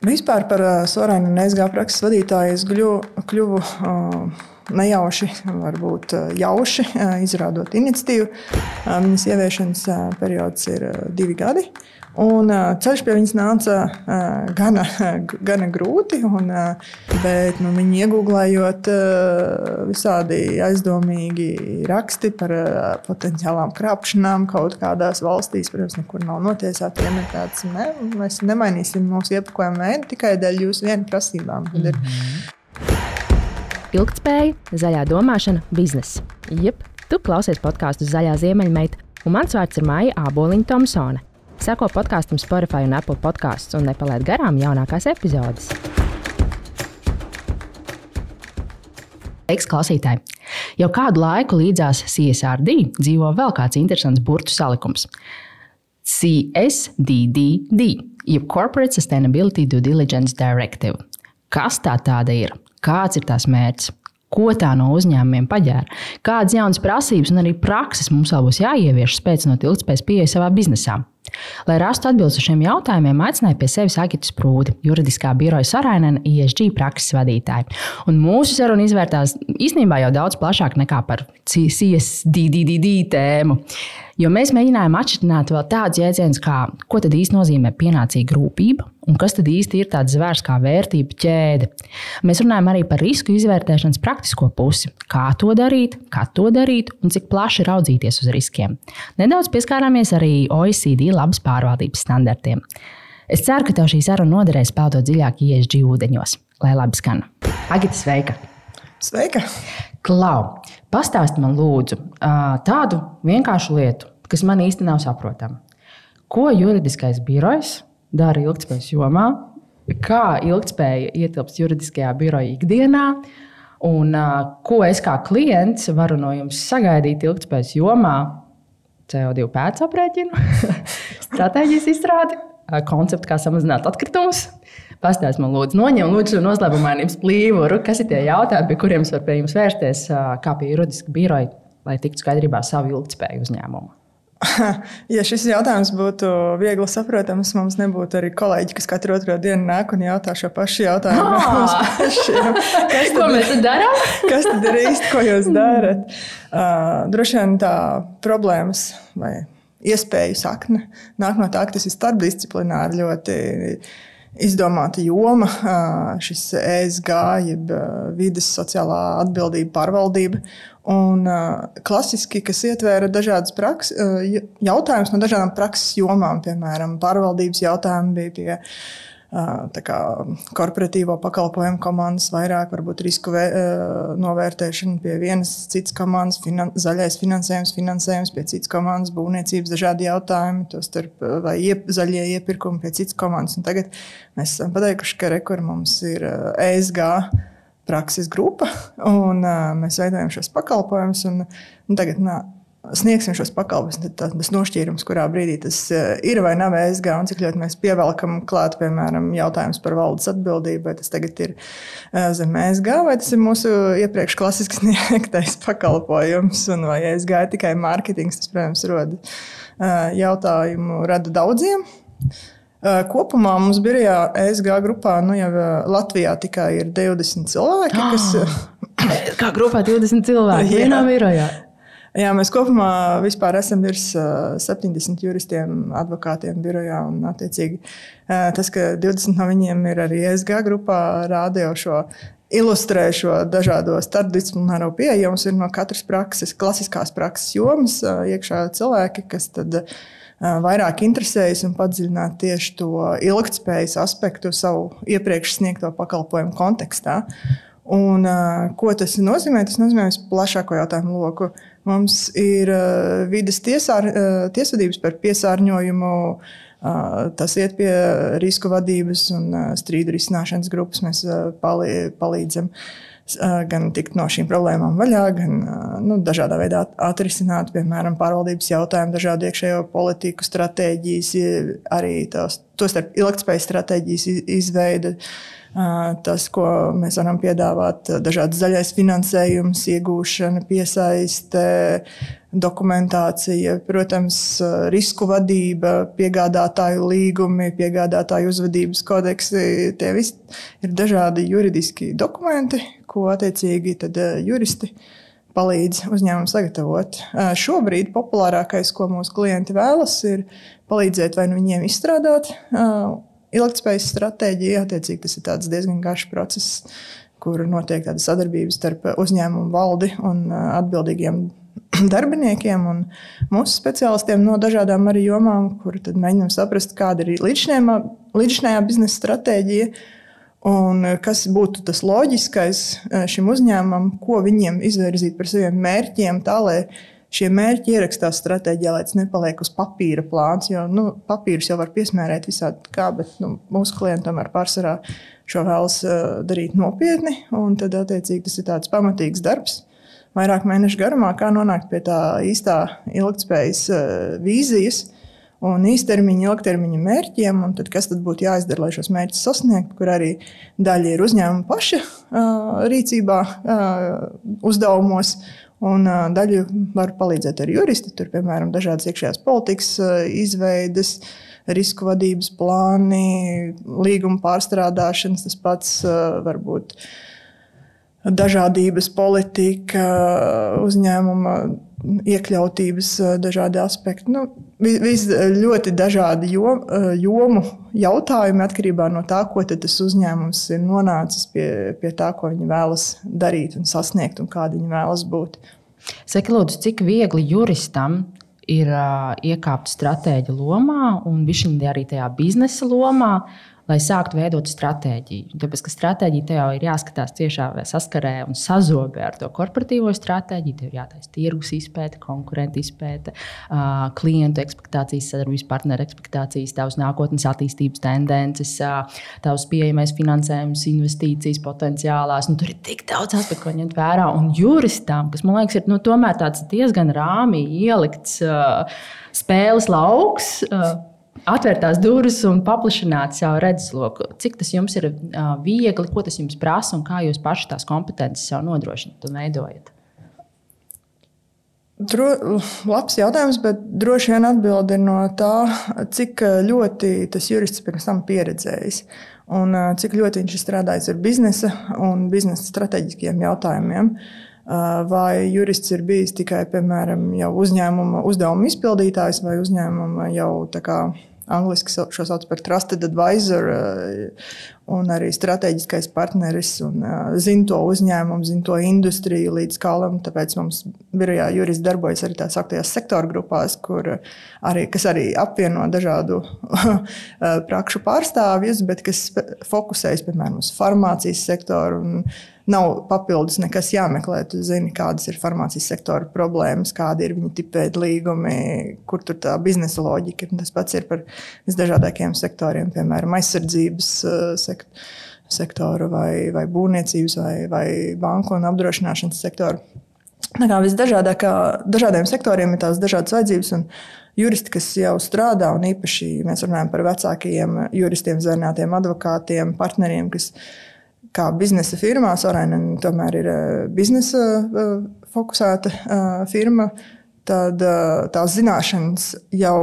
Vispār par Sorainu un ESG prakses vadītāju es kļuvu nejauši, varbūt jauši, izrādot iniciatīvu. Viņas ieviešanas periods ir 2 gadi. Un ceļš pie viņas nāca gana grūti, bet viņu iegūglējot visādi aizdomīgi raksti par potenciālām krāpšanām kaut kādās valstīs. Protams, nekur nav notiesāti iemetēts. Mēs nemainīsim mūsu iepakojumu veidu tikai dēļ jūsu vienu prasībām. Ilgtspēja, zaļā domāšana, biznesa. Jep, tu klausies podkāstu Zaļā ziemeļmeita, un mans vārds ir Maija Āboliņa-Tomsone. Seko podkāstam Spotify un Apple podcasts un nepalaid garām jaunākās epizodes. Sveiks, klausītāji! Jau kādu laiku līdzās CSRD dzīvo vēl kāds interesants burtu salikums. CSDDD, jeb Corporate Sustainability Due Diligence Directive. Kas tā tāda ir? Kāds ir tās mērķis? Ko tā no uzņēmumiem paģēra? Kādas jaunas prasības un arī prakses mums vēl būs jāievieš spēcinot ilgtspējas pieeju savā biznesā? Lai rastu atbildes uz šiem jautājumiem, aicināju pie sevis Agitu Sprūdi, juridiskā biroja Sorainen ESG prakses vadītāju. Un mūsu saruna izvērtās īstenībā jau daudz plašāk nekā par CSDDD tēmu. Jo mēs mēģinājām atšķirt vēl tādus jēdzienus, kā ko tad īsti nozīmē pienācīga rūpība un kas tad īsti ir tāds zvērs kā vērtība ķēde. Mēs runājam arī par risku izvērtēšanas praktisko pusi, kā to darīt, kad to darīt un cik plaši raudzīties uz riskiem. Nedaudz pieskārāmies arī OECD labas pārvaldības standartiem. Es ceru, ka tev šī saruna noderēs peldot dziļāk ESG ūdeņos. Lai labi skan. Agita, sveika! Sveika! Klau, pastāsti man lūdzu tādu vienkāršu lietu, kas man īsti nav saprotama. Ko juridiskais birojs dara ilgtspējas jomā? Kā ilgtspēja ietilpst juridiskajā biroja ikdienā? Un ko es kā klients varu no jums sagaidīt ilgtspējas jomā? CO2 pēcaprēķinu, stratēģijas izstrādi, konceptu, kā samazināt atkritumus. Pastāsti man lūdzu, noņem lūdzu noslēpumainības plīvuru, kas ir tie jautājumi, pie kuriem es varu pie jums vērsties, kā pie juridiska biroja, lai tiktu skaidrībā savu ilgtspēju uzņēmumu. Ja šis jautājums būtu viegli saprotams, mums nebūtu arī kolēģi, kas katru otro dienu nāk un jautā šo pašu jautājumu. Ko mēs tad darām? Kas tad ir īsti, ko jūs darat? Droši vien tā problēmas vai iespēju sakne nāk no tā, ka tas ir starpdisciplināri ļoti izdomāta joma, šis ESG, jeb vides sociālā atbildība, pārvaldība. Un klasiski, kas ietvēra dažādas jautājumus no dažādām prakses jomām, piemēram, pārvaldības jautājumi bija pie korporatīvo pakalpojumu komandas, vairāk varbūt risku novērtēšana pie vienas citas komandas, zaļais finansējums pie citas komandas, būvniecības dažādi jautājumi, tostarp vai zaļie iepirkumi pie citas komandas. Un tagad mēs esam pateikuši, ka rekur mums ir ESG prakses grupa, un mēs veidojam šos pakalpojumus, un tagad sniegsim šos pakalpojumus. Tas nošķīrums, kurā brīdī tas ir vai nav ESG, un cik ļoti mēs pievelkam klāt, piemēram, jautājums par valdes atbildību, vai tas tagad ir zem ESG, vai tas ir mūsu iepriekš klasiski sniegtais pakalpojums, un vai ESG ir tikai mārketings, tas, protams, jautājumu rada daudziem. Kopumā mums birojā ESG grupā jau Latvijā tikai ir 20 cilvēki. Kā grupā 20 cilvēki vienā birojā? Jā, mēs kopumā vispār esam virs 70 juristiem, advokātiem birojā. Un, attiecīgi, tas, ka 20 no viņiem ir arī ESG grupā, rāda jau šo ilustrē šo dažādo starpdisciplināro pieeju. Mums ir no katras prakses, klasiskās prakses jomas iekšā cilvēki, kas tad vairāk interesējas un padziļināt tieši to ilgtspējas aspektu savu iepriekš sniegto pakalpojumu kontekstā. Un, ko tas nozīmē? Tas nozīmē plašāko jautājumu loku. Mums ir vides tiesvedības par piesārņojumu, tas iet pie risku vadības un strīdu risināšanas grupas. Mēs palīdzam gan tikt no šīm problēmām vaļā, gan dažādā veidā atrisināt, piemēram, pārvaldības jautājumu, dažādu iekšējo politiku, stratēģijas, arī tostarp ilgtspējas stratēģijas izveide. Tas, ko mēs varam piedāvāt, dažādas zaļais finansējums, iegūšana, piesaiste, dokumentācija, protams, risku vadība, piegādātāju līgumi, piegādātāju uzvedības kodeksi. Tie visi ir dažādi juridiski dokumenti, ko attiecīgi tad juristi palīdz uzņēmumu sagatavot. Šobrīd populārākais, ko mūsu klienti vēlas, ir palīdzēt vai nu viņiem izstrādāt ilgtspējas stratēģija. Attiecīgi tas ir diezgan garš process, kur notiek tāda sadarbības starp uzņēmumu valdi un atbildīgiem darbiniekiem un mūsu speciālistiem no dažādām arī jomām, kur tad mēģinām saprast, kāda ir līdzinājā biznesa stratēģija un kas būtu tas loģiskais šim uzņēmumam, ko viņiem izvirzīt par saviem mērķiem, tā lai šie mērķi ierakstās stratēģijā, lai tas nepaliek uz papīra plāns, jo papīrus jau var piesmērēt visādi kā, bet mūsu klienti tomēr pārsvarā šo vēlas darīt nopietni, un tad attiecīgi tas ir tāds pamatīgs darbs, vairāk mēnešu garumā, kā nonākt pie tā īstā ilgtspējas vīzijas un īstermiņa, ilgtermiņa mērķiem, un tad kas tad būtu jāizdara, lai šos mērķus sasniegtu, kur arī daļa ir uzņēmuma paša rīcībā, uzdevumos, un daļu var palīdzēt ar juristi, tur, piemēram, dažādas iekšējās politikas izveides, risku vadības plāni, līguma pārstrādāšanas, tas pats varbūt dažādības politika, uzņēmuma iekļautības dažādi aspekti. Ļoti dažādi jomu jautājumi atkarībā no tā, ko tad tas uzņēmums ir nonācis pie tā, ko viņi vēlas darīt un sasniegt un kādi viņi vēlas būt. Saki, lūdzu, cik viegli juristam ir iekāpt stratēģa lomā un bišķiņi arī tajā biznesa lomā, lai sāktu veidot stratēģiju. Tāpēc, ka stratēģija tev ir jāskatās tiešā saskarē un sazobē ar to korporatīvo stratēģiju. Tev ir jātaisa tirgus izpēte, konkurentu izpēte, klientu ekspektācijas, sadarbības partneru ekspektācijas, tavas nākotnes attīstības tendences, tavs pieejamais finansējums, investīcijas potenciālās. Tur ir tik daudz aspektu, ko ņemt vērā. Un juristam, kas, man liekas, ir tomēr tāds diezgan rāmī ielikts spēles lauks, atvērtās durvis un paplašināt savu redzesloku. Cik tas jums ir viegli, ko tas jums prasa un kā jūs paši tās kompetences sev nodrošināt un veidojat? Labs jautājums, bet droši vien atbilde ir no tā, cik ļoti tas jurists pirms tam pieredzējis un cik ļoti viņš ir strādājis ar biznesa un biznesa strateģiskiem jautājumiem. Vai jurists ir bijis tikai, piemēram, jau uzņēmuma uzdevuma izpildītājs vai uzņēmuma jau tā kā angliski šo sauc par trusted advisor un arī strateģiskais partneris un zina to uzņēmumu, zina to industriju līdz kalam, tāpēc mums birojā juristi darbojas arī tā sauktajās sektoru grupās, kas arī apvieno dažādu prakšu pārstāvjus, bet kas fokusējas, piemēram, uz farmācijas sektoru un nav papildus nekas jāmeklē. Tu zini, kādas ir farmācijas sektora problēmas, kādi ir viņa tipveida līgumi, kur tur tā biznesa loģika. Tas pats ir par visdažādākajiem sektoriem, piemēram, aizsardzības sektoru vai būvniecības vai banku un apdrošināšanas sektoru. Dažādiem sektoriem ir tās dažādas vajadzības un juristi, kas jau strādā un īpaši mēs runājam par vecākajiem juristiem, zvanātiem advokātiem, partneriem, kas kā biznesa firmā, Sorainen tomēr ir biznesa fokusēta firma, tad tās zināšanas jau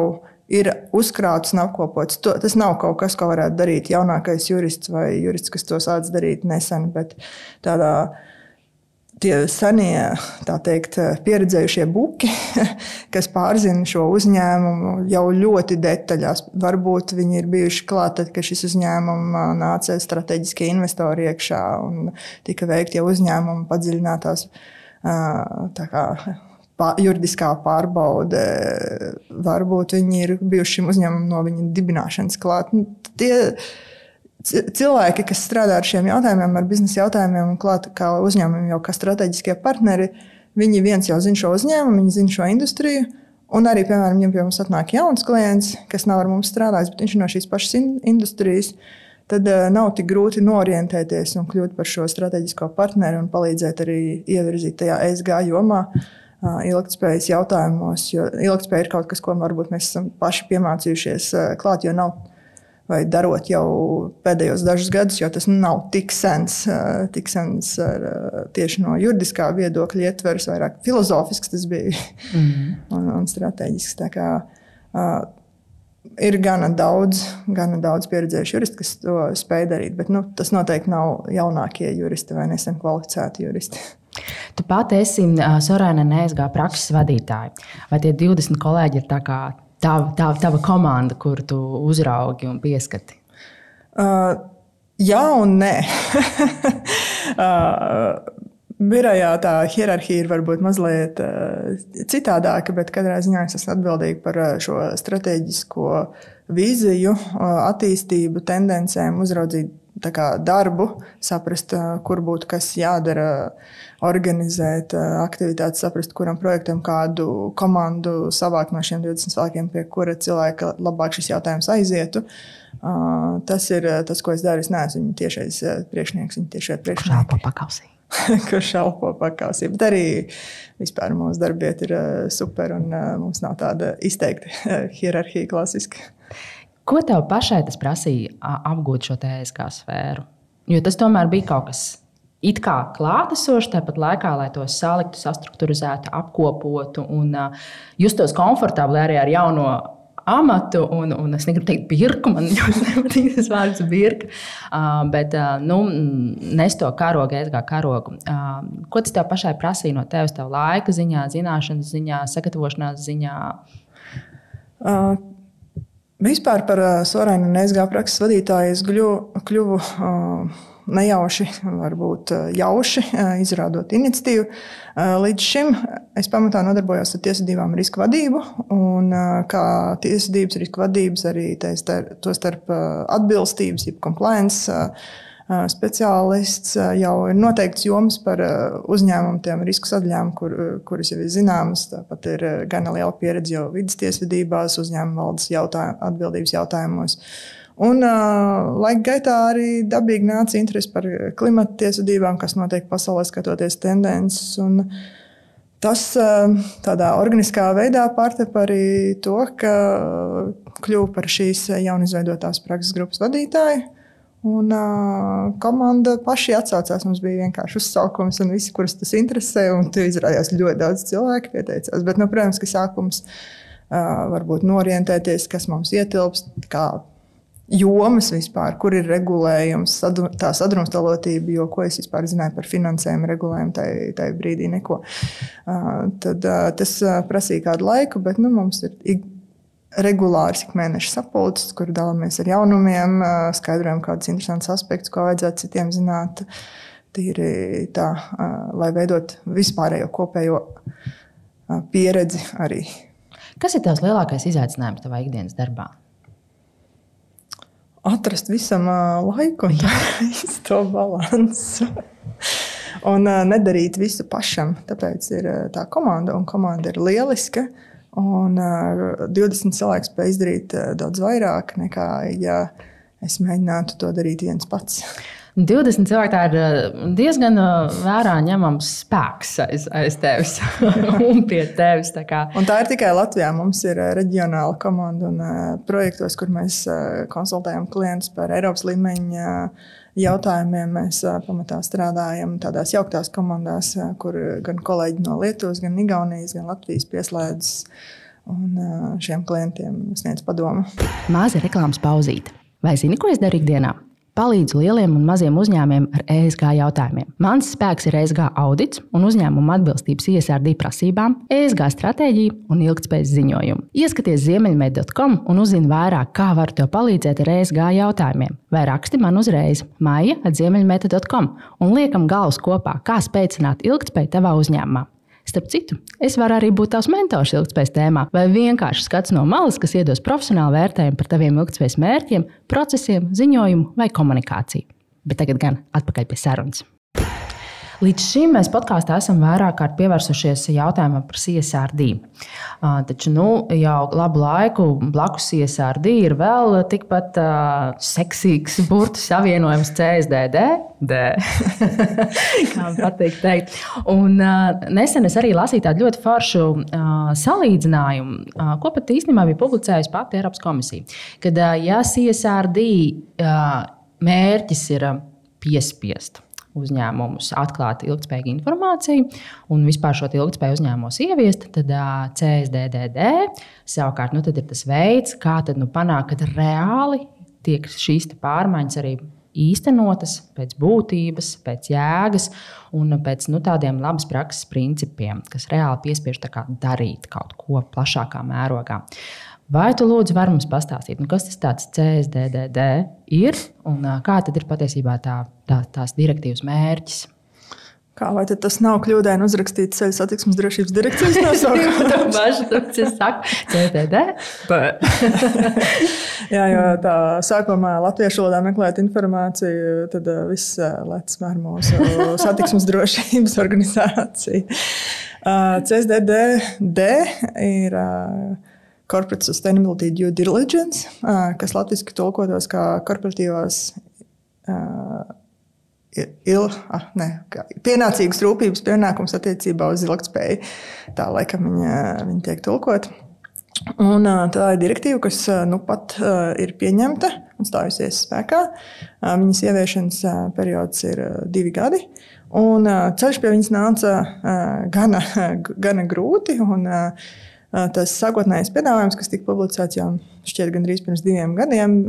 ir uzkrātas un apkopotas. Tas nav kaut kas, ko varētu darīt jaunākais jurists vai jurists, kas to sāc darīt nesen, bet tie senie, tā teikt, pieredzējušie buki, kas pārzina šo uzņēmumu jau ļoti detaļās. Varbūt viņi ir bijuši klāt, tad, kad šis uzņēmums nāca strateģiskie investori iekšā un tika veikti jau uzņēmuma padziļinātās juridiskā pārbaude. Varbūt viņi ir bijuši šim uzņēmumam no viņa dibināšanas klāt. Cilvēki, kas strādā ar šiem jautājumiem, ar biznesa jautājumiem un klāt kā uzņēmumiem jau kā strateģiskie partneri, viņi viens jau zina šo uzņēmumu, viņi zina šo industriju. Un arī, piemēram, ja pie mums atnāk jauns klients, kas nav ar mums strādājis, bet viņš ir no šīs pašas industrijas, tad nav tik grūti norientēties un kļūt par šo strateģisko partneri un palīdzēt arī ievirzīt tajā ESG jomā ilgtspējas jautājumos. Jo ilgtspēja ir kaut kas, ko varbūt mēs esam paši piemācījušies klāt, jo nav vai darot jau pēdējos dažus gadus, jo tas nav tik sens tieši no juridiskā viedokļa ietvers, vairāk filozofisks tas bija un strateģisks. Tā kā ir gana daudz pieredzējuši juristi, kas to spēj darīt, bet tas noteikti nav jaunākie juristi vai nesen kvalificēti juristi. Tu pati esi Sorainen ESG prakses vadītāja. Vai tie 20 kolēģi ir tā kā tava komanda, kur tu uzraugi un pieskati? Jā un nē. Birojā tā hierarhija ir varbūt mazliet citādāka, bet katrā ziņā es esmu atbildīga par šo strateģisko vīziju, attīstību, tendencēm, uzraudzīt darbu, saprast, kur būtu kas jādara, organizēt aktivitātes, saprast, kuram projektam kādu komandu savākt no šiem 20 cilvēkiem, pie kura cilvēka labāk šis jautājums aizietu. Tas ir tas, ko es daru. Es neesmu viņa tiešais priekšnieks, viņa tiešie priekšnieki. Kurš elpo pakausī. Kurš elpo pakausī. Bet arī vispār mūsu darbiet ir super un mums nav tāda izteikta hierarhija klasiska. Ko tev pašai tas prasīja apgūt šo ESG sfēru? Jo tas tomēr bija kaut kas it kā klātesošs, tāpat laikā, lai to saliktu, sastrukturizētu, apkopotu un justos komfortabli arī ar jauno amatu. Un es negribu teikt birku, man ļoti nepatīk tas vārds birka, bet nes to karogu, ESG karogu. Ko tas tev pašai prasīja no tevis, tev laika ziņā, zināšanas ziņā, sagatavošanās ziņā? Vispār par Sorainen un ESG prakses vadītāju es kļuvu nejauši, varbūt jauši, izrādot iniciatīvu. Līdz šim es pamatā nodarbojos ar tiesvedībām risku vadību, un kā tiesvedības risku vadības arī to starp atbilstības, jeb compliance speciālists jau ir noteikts jomas par uzņēmumu tiem risku sadaļām, kuras jau ir zināmas. Tāpat ir gana liela pieredze jau vidas tiesvedībās, uzņēmuma valdes atbildības jautājumos. Un laika gaitā arī dabīgi nāca interesi par klimata tiesvedībām, kas notiek pasaulē skatoties tendences. Un tas tādā organiskā veidā pārtapa arī to, ka kļuvu par šīs jaunizveidotās prakses grupas vadītāju. Un komanda paši atsaucās. Mums bija vienkārši uzsaukums un visi, kurus tas interesē. Un tur izrādījās ļoti daudz cilvēku pieteicās. Bet, protams, ka sākums varbūt norientēties, kas mums ietilpst, kā jomas vispār, kur ir regulējums, tā sadrumstalotība, jo ko es vispār zināju par finansējumu regulējumu, tai brīdī neko. Tad tas prasīja kādu laiku, bet mums ir regulārs ik mēneša sapulces, kur dalāmies ar jaunumiem, skaidrojam kādus interesantus aspektus, ko vajadzētu citiem zināt. Tīri tā, lai veidot vispārējo kopējo pieredzi arī. Kas ir tavs lielākais izaicinājums tavā ikdienas darbā? Atrast visam laiku un to balansu. Un nedarīt visu pašam. Tāpēc ir tā komanda, un komanda ir lieliska. Un 20 cilvēki spēj izdarīt daudz vairāk nekā, ja es mēģinātu to darīt viens pats. 20 cilvēki tā ir diezgan vērā ņemams spēks aiz tevis un pie tevis. Un tā ir tikai Latvijā. Mums ir reģionāla komanda un projektos, kur mēs konsultējam klientus par Eiropas līmeņa jautājumiem. Mēs pamatā strādājam tādās jauktās komandās, kur gan kolēģi no Lietuvas, gan Igaunijas, gan Latvijas pieslēdzas un šiem klientiem sniedz padomu. Maza reklāmas pauzīte. Vai zini, ko es daru ikdienā? Palīdzu lieliem un maziem uzņēmumiem ar ESG jautājumiem. Mans spēks ir ESG audits un uzņēmuma atbilstības ISRD prasībām, ESG stratēģija un ilgtspējas ziņojumu. Ieskaties ziemeļmed.com un uzzini vairāk, kā varu tev palīdzēt ar ESG jautājumiem. Vai raksti man uzreiz maija@ziemeļmed.com un liekam galvas kopā, kā spēcināt ilgtspēju tavā uzņēmumā. Starp citu, es varu arī būt tavs mentors ilgtspējas tēmā vai vienkārši skats no malas, kas iedos profesionālu vērtējumu par taviem ilgtspējas mērķiem, procesiem, ziņojumu vai komunikāciju. Bet tagad gan atpakaļ pie sarunas. Līdz šim mēs podkāstā esam vairāk kārt pievērsušies jautājumam par CSRD. Taču jau labu laiku blakus CSRD ir vēl tikpat seksīgs burtu savienojums CSDD. Kā man patīk teikt. Un nesen es arī lasīju tādu ļoti foršu salīdzinājumu, ko pat īstenībā bija publicējusi pati Eiropas komisija. Kad ja CSRD mērķis ir piespiest uzņēmumus atklāt ilgtspējīgu informāciju un vispār šo ilgtspēju uzņēmumos ieviest, tad CSDD savukārt tad ir tas veids, kā tad panākt, ka reāli tiek šīs pārmaiņas arī īstenotas pēc būtības, pēc jēgas un pēc tādiem labas prakses principiem, kas reāli piespiež darīt kaut ko plašākā mērogā. Vai tu lūdzu vari mums pastāstīt, kas tas tāds CSDD ir un kā tad ir patiesībā tās direktīvas mērķis? Kā, vai tas nav kļūdaini uzrakstīts Ceļu satiksmes drošības direkcijas nosaukums? Es saku, CSDD? Jā, jo tā sākumā latviešu valodā meklēt informāciju, tad viss lec ar mūsu satiksmes drošības organizāciju. CSDD ir Corporate Sustainability Due Diligence, kas latviski tulkotos kā korporatīvās pienācīgas rūpības pienākums attiecībā uz ilgtspēju. Tā laikam viņa tiek tulkot. Un tā ir direktīva, kas pat ir pieņemta un stājusies spēkā. Viņas ieviešanas periods ir 2 gadi. Un ceļš pie viņas nāca gana grūti. Un tas sākotnējais piedāvājums, kas tika publicēts jau šķiet gandrīz pirms 2 gadiem,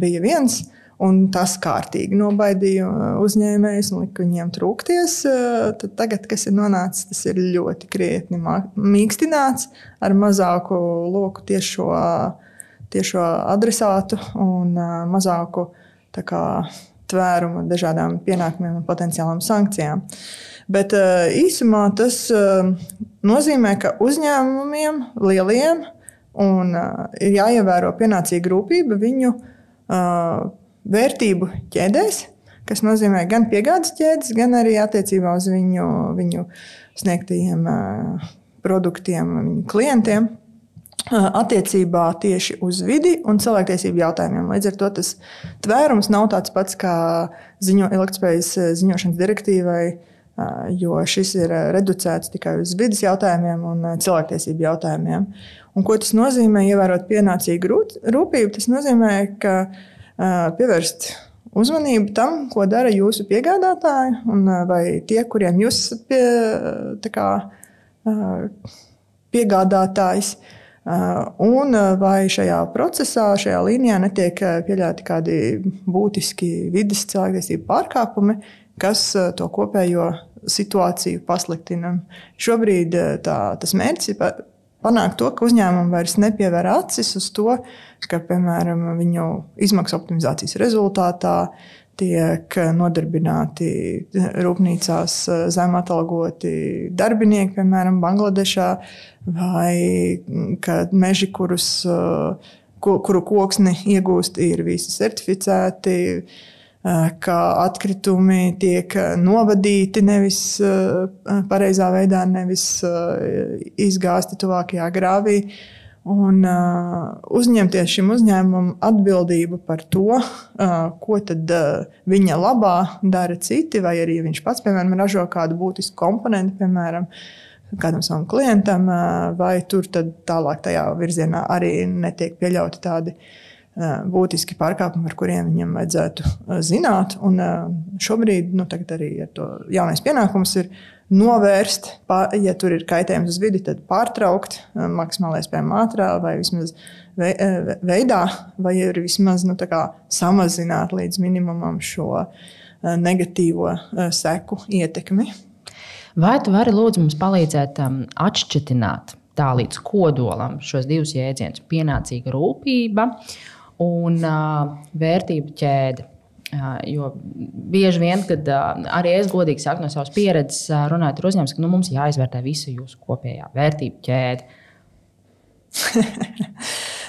bija viens. Un tas kārtīgi nobaidīja uzņēmējus un lika viņiem trūkties. Tad tagad, kas ir nonācis, tas ir ļoti krietni mīkstināts ar mazāku loku tiešo adresātu un mazāku tvērumu dažādām pienākumiem un potenciālām sankcijām. Bet īsumā tas nozīmē, ka uzņēmumiem lieliem ir jāievēro pienācīga rūpība viņu vērtību ķēdēs, kas nozīmē gan piegādes ķēdes, gan arī attiecībā uz viņu sniegtajiem produktiem, viņu klientiem, attiecībā tieši uz vidi un cilvēktiesību jautājumiem. Līdz ar to tas tvērums nav tāds pats kā ilgtspējas ziņošanas direktīvai, jo šis ir reducēts tikai uz vidas jautājumiem un cilvēktiesību jautājumiem. Un ko tas nozīmē, ievērot pienācīgu rūpību? Tas nozīmē, ka pievērst uzmanību tam, ko dara jūsu piegādātāji vai tie, kuriem jūs esat piegādātājs. Un vai šajā procesā, šajā līnijā netiek pieļauti kādi būtiski vides cilvēktiesību pārkāpumi, kas to kopējo situāciju pasliktina. Šobrīd tas mērķis ir panākt to, ka uzņēmumi vairs nepievēr acis uz to, ka, piemēram, viņu izmaksu optimizācijas rezultātā tiek nodarbināti rūpnīcās zematalgoti darbinieki, piemēram, Bangladešā, vai ka meži, kuru koksni iegūst, ir visi certificēti, ka atkritumi tiek novadīti nevis pareizā veidā, nevis izgāsti tuvākajā grāvī. Un uzņemties šim uzņēmumam atbildību par to, ko tad viņa labā dara citi, vai arī viņš pats, piemēram, ražo kādu būtisku komponentu, piemēram, kādam savam klientam, vai tur tad tālāk tajā virzienā arī netiek pieļauti tādi būtiski pārkāpumi, ar kuriem viņam vajadzētu zināt. Un šobrīd tagad arī to jaunais pienākums ir novērst, ja tur ir kaitējums uz vidi, tad pārtraukt maksimāli iespējami ātrā vai vismaz veidā, vai arī vismaz samazināt līdz minimumam šo negatīvo seku ietekmi. Vai tu vari lūdzu mums palīdzēt atšķitināt tā līdz kodolam šos divus jēdzienus - pienācīga rūpība un vērtību ķēde? Jo bieži vien, kad arī es godīgi saku no savas pieredzes, runājot ar uzņēmumus, ka mums jāizvērtē visa jūsu kopējā vērtību ķēde.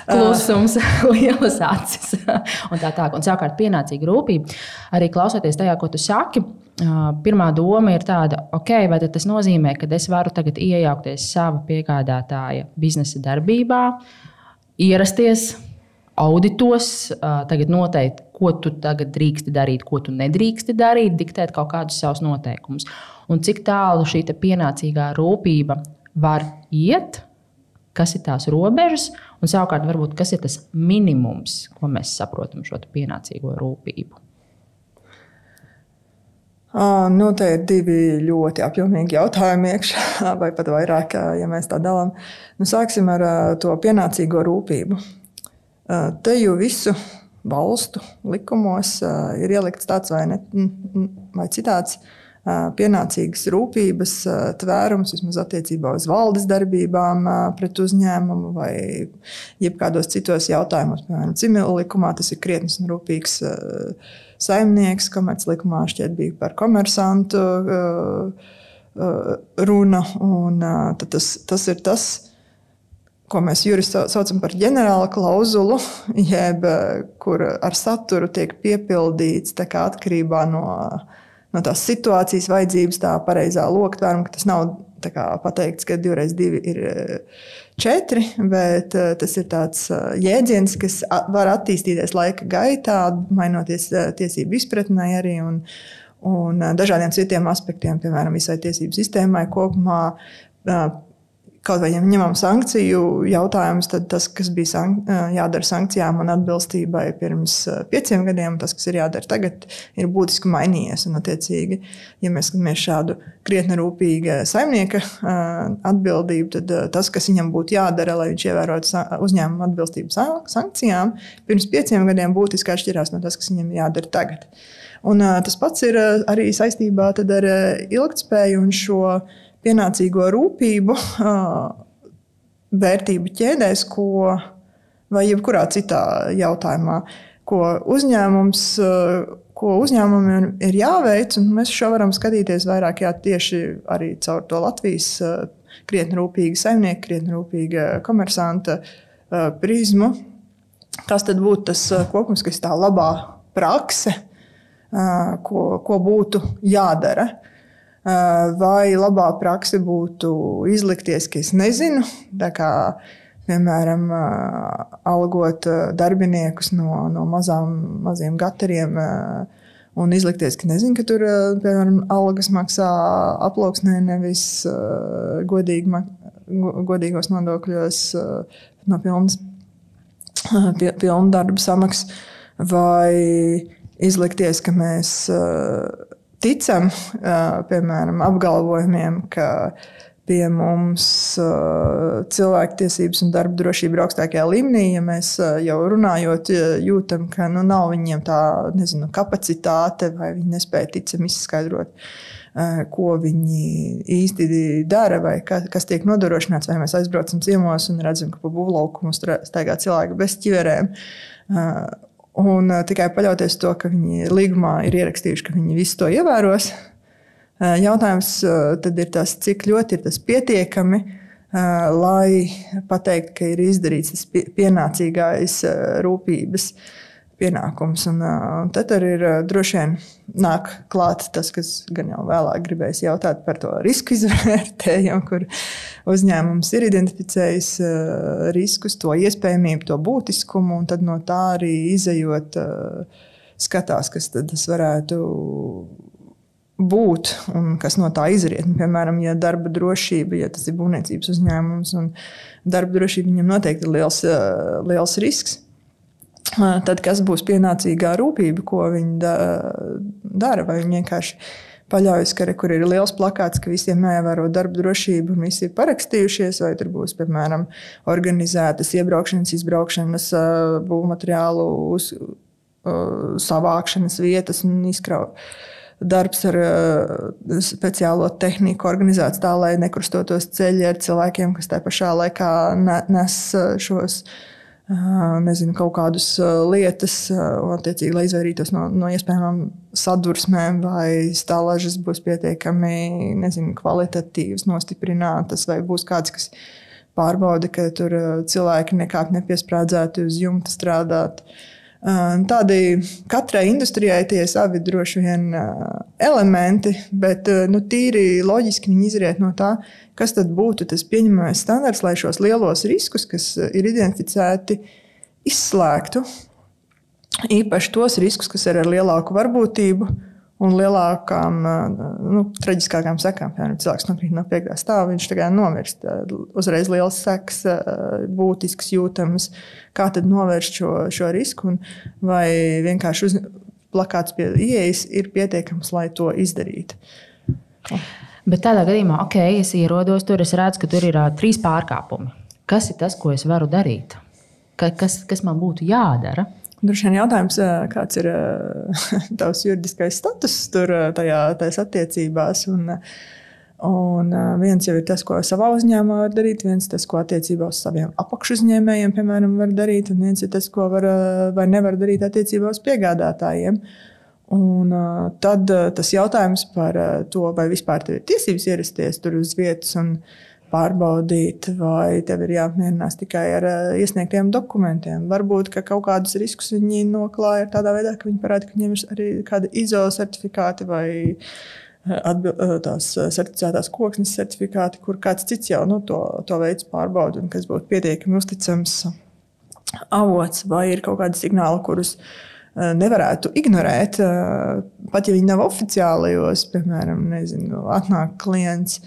Klusums, lielas acis un tā. Un savukārt pienācīga rūpība, arī klausoties tajā, ko tu saki, pirmā doma ir tāda, vai tas nozīmē, ka es varu tagad iejaukties sava piegādātāja biznesa darbībā, ierasties auditos, tagad noteikt, ko tu tagad drīksti darīt, ko tu nedrīksti darīt, diktēt kaut kādus savus noteikumus. Un cik tālu šī pienācīgā rūpība var iet, kas ir tās robežas, un savukārt varbūt kas ir tas minimums, ko mēs saprotam šo pienācīgo rūpību. Te ir divi ļoti apjomīgi jautājumi iekšā, vai pat vairāk, ja mēs tā dalām. Sāksim ar to pienācīgo rūpību. Te jau visu valstu likumos ir ielikts tāds vai citāds pienācīgas rūpības tvērums, vismaz attiecībā uz valdes darbībām pret uzņēmumu vai jebkādos citos jautājumos. Piemēram, civila likumā tas ir krietnis un rūpīgs saimnieks, komerclikumā šķiet bija par komersantu runa, un tas ir tas, ko mēs juristi saucam par ģenerāla klauzulu, jeb kur ar saturu tiek piepildīts atkarībā no tās situācijas vajadzības, tā pareizā loktvēruma, ka tas nav pateikts, ka 2 × 2 ir 4, bet tas ir tāds jēdziens, kas var attīstīties laika gaitā, mainoties tiesību izpratnē arī un dažādiem citiem aspektiem, piemēram, visai tiesību sistēmai kopumā. Kaut vai ja ņemam sankciju jautājumus, tad tas, kas bija jādara sankcijām un atbilstībai pirms 5 gadiem, tas, kas ir jādara tagad, ir būtiski mainījies. Un, attiecīgi, ja mēs skatāmies šādu krietni rūpīga saimnieka atbildību, tad tas, kas viņam būtu jādara, lai viņš ievērotu uzņēmumu atbilstību sankcijām, pirms 5 gadiem būtiski atšķirās no tas, kas viņam jādara tagad. Un tas pats ir arī saistībā ar ilgtspēju un šo pienācīgo rūpību vērtību ķēdēs, vai jebkurā citā jautājumā, ko uzņēmumiem ir jāveic, un mēs šo varam skatīties vairāk tieši arī caur to Latvijas krietni rūpīga saimnieka, krietni rūpīga komersanta prizmu. Kas tad būtu tas kopums, kas tā labā prakse, ko būtu jādara? Vai labā prakse būtu izlikties, ka es nezinu, tā kā, piemēram, algot darbiniekus no maziem gateriem un izlikties, ka nezinu, ka tur, piemēram, algas maksā aploksnē, nevis godīgos nodokļos no pilna darba samaksas, vai izlikties, ka mēs ticam, piemēram, apgalvojumiem, ka pie mums cilvēktiesības un darba drošība ir augstākajā līmenī, ja mēs jau runājot jūtam, ka nav viņiem tā, kapacitāte vai viņi nespēja ticam izskaidrot, ko viņi īsti dara vai kas tiek nodrošināts, vai mēs aizbraucam ciemos un redzam, ka pa būvlaukumu staigā cilvēki bez ķiverēm. Un tikai paļauties to, ka viņi līgumā ir ierakstījuši, ka viņi visu to ievēros. Jautājums tad ir tas, cik ļoti ir tas pietiekami, lai pateikt, ka ir izdarīts tas pienācīgais rūpības pienākums. Un tad arī ir droši vien nāk klāt tas, kas gan jau vēlāk gribēs jautāt par to risku izvērtējumu, kur uzņēmums ir identificējis riskus, to iespējamību, to būtiskumu, un tad no tā arī izejot skatās, kas tad tas varētu būt un kas no tā izriet. Piemēram, ja darba drošība, ja tas ir būvniecības uzņēmums un darba drošība, viņam noteikti ir liels risks. Tad kas būs pienācīgā rūpība, ko viņi dara, vai viņi vienkārši paļaujas, ka kur ir liels plakāts, ka visiem jāievēro darba drošība un visi ir parakstījušies, vai tur būs, piemēram, organizētas iebraukšanas, izbraukšanas, būvmateriālu savākšanas vietas un darbs ar speciālo tehniku organizēts tā, lai nekrustotos ceļi ar cilvēkiem, kas tā pašā laikā nes šos kaut kādus lietas, attiecīgi, lai izvairītos no iespējamām sadursmēm, vai stālažas būs pietiekami, kvalitatīvas, nostiprinātas, vai būs kāds, kas pārbauda, ka tur cilvēki nekāp nepiesprādzēti uz jumta strādāt. Tādi katrai industrijai tie savi droši vien elementi, bet tīri loģiski viņi izriet no tā, kas tad būtu tas pieņemamais standarts, lai šos lielos riskus, kas ir identificēti, izslēgtu. Īpaši tos riskus, kas ir ar lielāku varbūtību un lielākām, traģiskākām sekām. Piemēram, cilvēks nokrīt no 5. stāva, viņš tagad nomirst. Uzreiz liels seks, būtisks jūtams. Kā tad novērst šo risku? Vai vienkārši plakāts pie ieejas ir pietiekams, lai to izdarītu? Bet tādā gadījumā, es ierodos tur, es redzu, ka tur ir 3 pārkāpumi. Kas ir tas, ko es varu darīt? Kas man būtu jādara? Droši vien jautājums, kāds ir tavs juridiskais status tur tajās attiecībās. Un viens jau ir tas, ko savā uzņēmumā var darīt, viens tas, ko attiecībā uz saviem apakšuzņēmējiem, piemēram, var darīt, un viens ir tas, ko var vai nevar darīt attiecībā uz piegādātājiem. Un tad tas jautājums par to, vai vispār tev ir tiesības ierasties tur uz vietas un pārbaudīt, vai tev ir jāapmierinās tikai ar iesniegtiem dokumentiem. Varbūt, ka kaut kādus riskus viņi noklāja tādā veidā, ka viņi parāda, ka viņiem ir arī kādi ISO certifikāti vai tās certificētās koksnes certifikāti, kur kāds cits jau to veids pārbauda un kas būtu pietiekami uzticams avots, vai ir kaut kādi signāli, kurus nevarētu ignorēt, pat ja viņi nav oficiālajos, piemēram, atnāk klients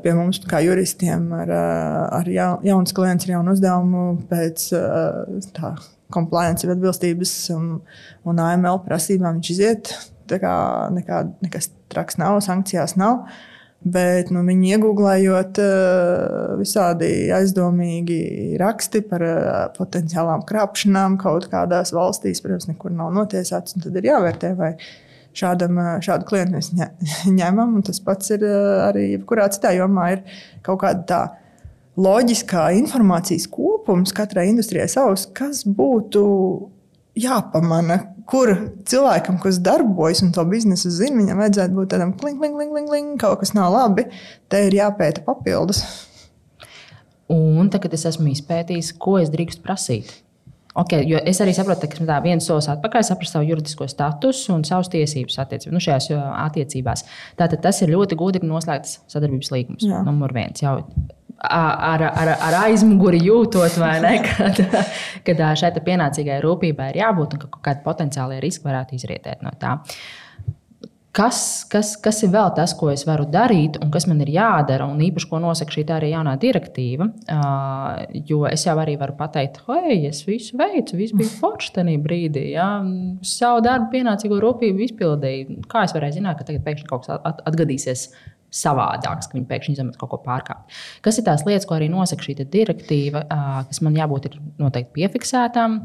pie mums kā juristiem ar jauns klients ar jaunu uzdevumu pēc compliance atbilstības un AML prasībām viņš iziet. Tā kā nekas traks nav, sankcijās nav, bet viņi iegūglējot visādi aizdomīgi raksti par potenciālām krāpšanām kaut kādās valstīs, protams, nekur nav notiesāts, un tad ir jāvērtē, vai šādu klientu mēs ņemam, un tas pats ir arī jebkurā citā jomā ir kaut kāda tā loģiskā informācijas kopums katrai industrijai savs, kas būtu jāpamana, kur cilvēkam, kas darbojas un to biznesu zina, viņam vajadzētu būt tādam kling, kaut kas nav labi, te ir jāpēta papildus. Un tagad es esmu izpētījis, ko es drīkstu prasīt. Jo es arī saprotu, ka tā viens solis atpakaļ saprast savu juridisko statusu un savas tiesības šajās attiecībās. Tātad tas ir ļoti gudri noslēgts sadarbības līgums. Numur 1 jau ar aizmuguri jūtot, vai ne, kad šai pienācīgai rūpībai ir jābūt un ka kaut kādi potenciālie riski varētu izrietēt no tā. Kas ir vēl tas, ko es varu darīt un kas man ir jādara, un īpaši, ko nosaka šī tā arī jaunā direktīva, jo es jau arī varu pateikt, es visu veicu, viss bija forši tajā brīdī, savu darbu pienācīgo rūpību izpildīju. Kā es varēju zināt, ka tagad pēkšņi kaut kas atgadīsies savādāks, ka viņi pēkšņi izmet kaut ko pārkāpt. Kas ir tās lietas, ko arī nosaka šī direktīva, kas man jābūt ir noteikti piefiksētām,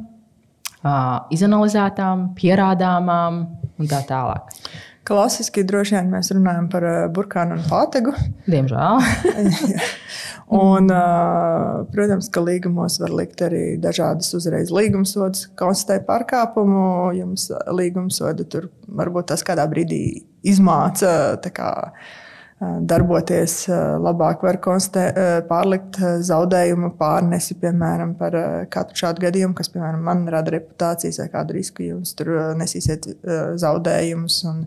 izanalizētām, pierādāmām un tā tālāk? Klasiski droši vien mēs runājam par burkānu un pātegu. Diemžēl. Un, protams, ka līgumos var likt arī dažādas uzreiz līgumsodus. Konstatē pārkāpumu, jums līgumsoda tur varbūt tas kādā brīdī izmāca darboties labāk, var pārlikt zaudējumu pārnesi, piemēram, par katru šādu gadījumu, kas, piemēram, man rada reputācijas vai kādu risku, jums tur nesīsiet zaudējumus un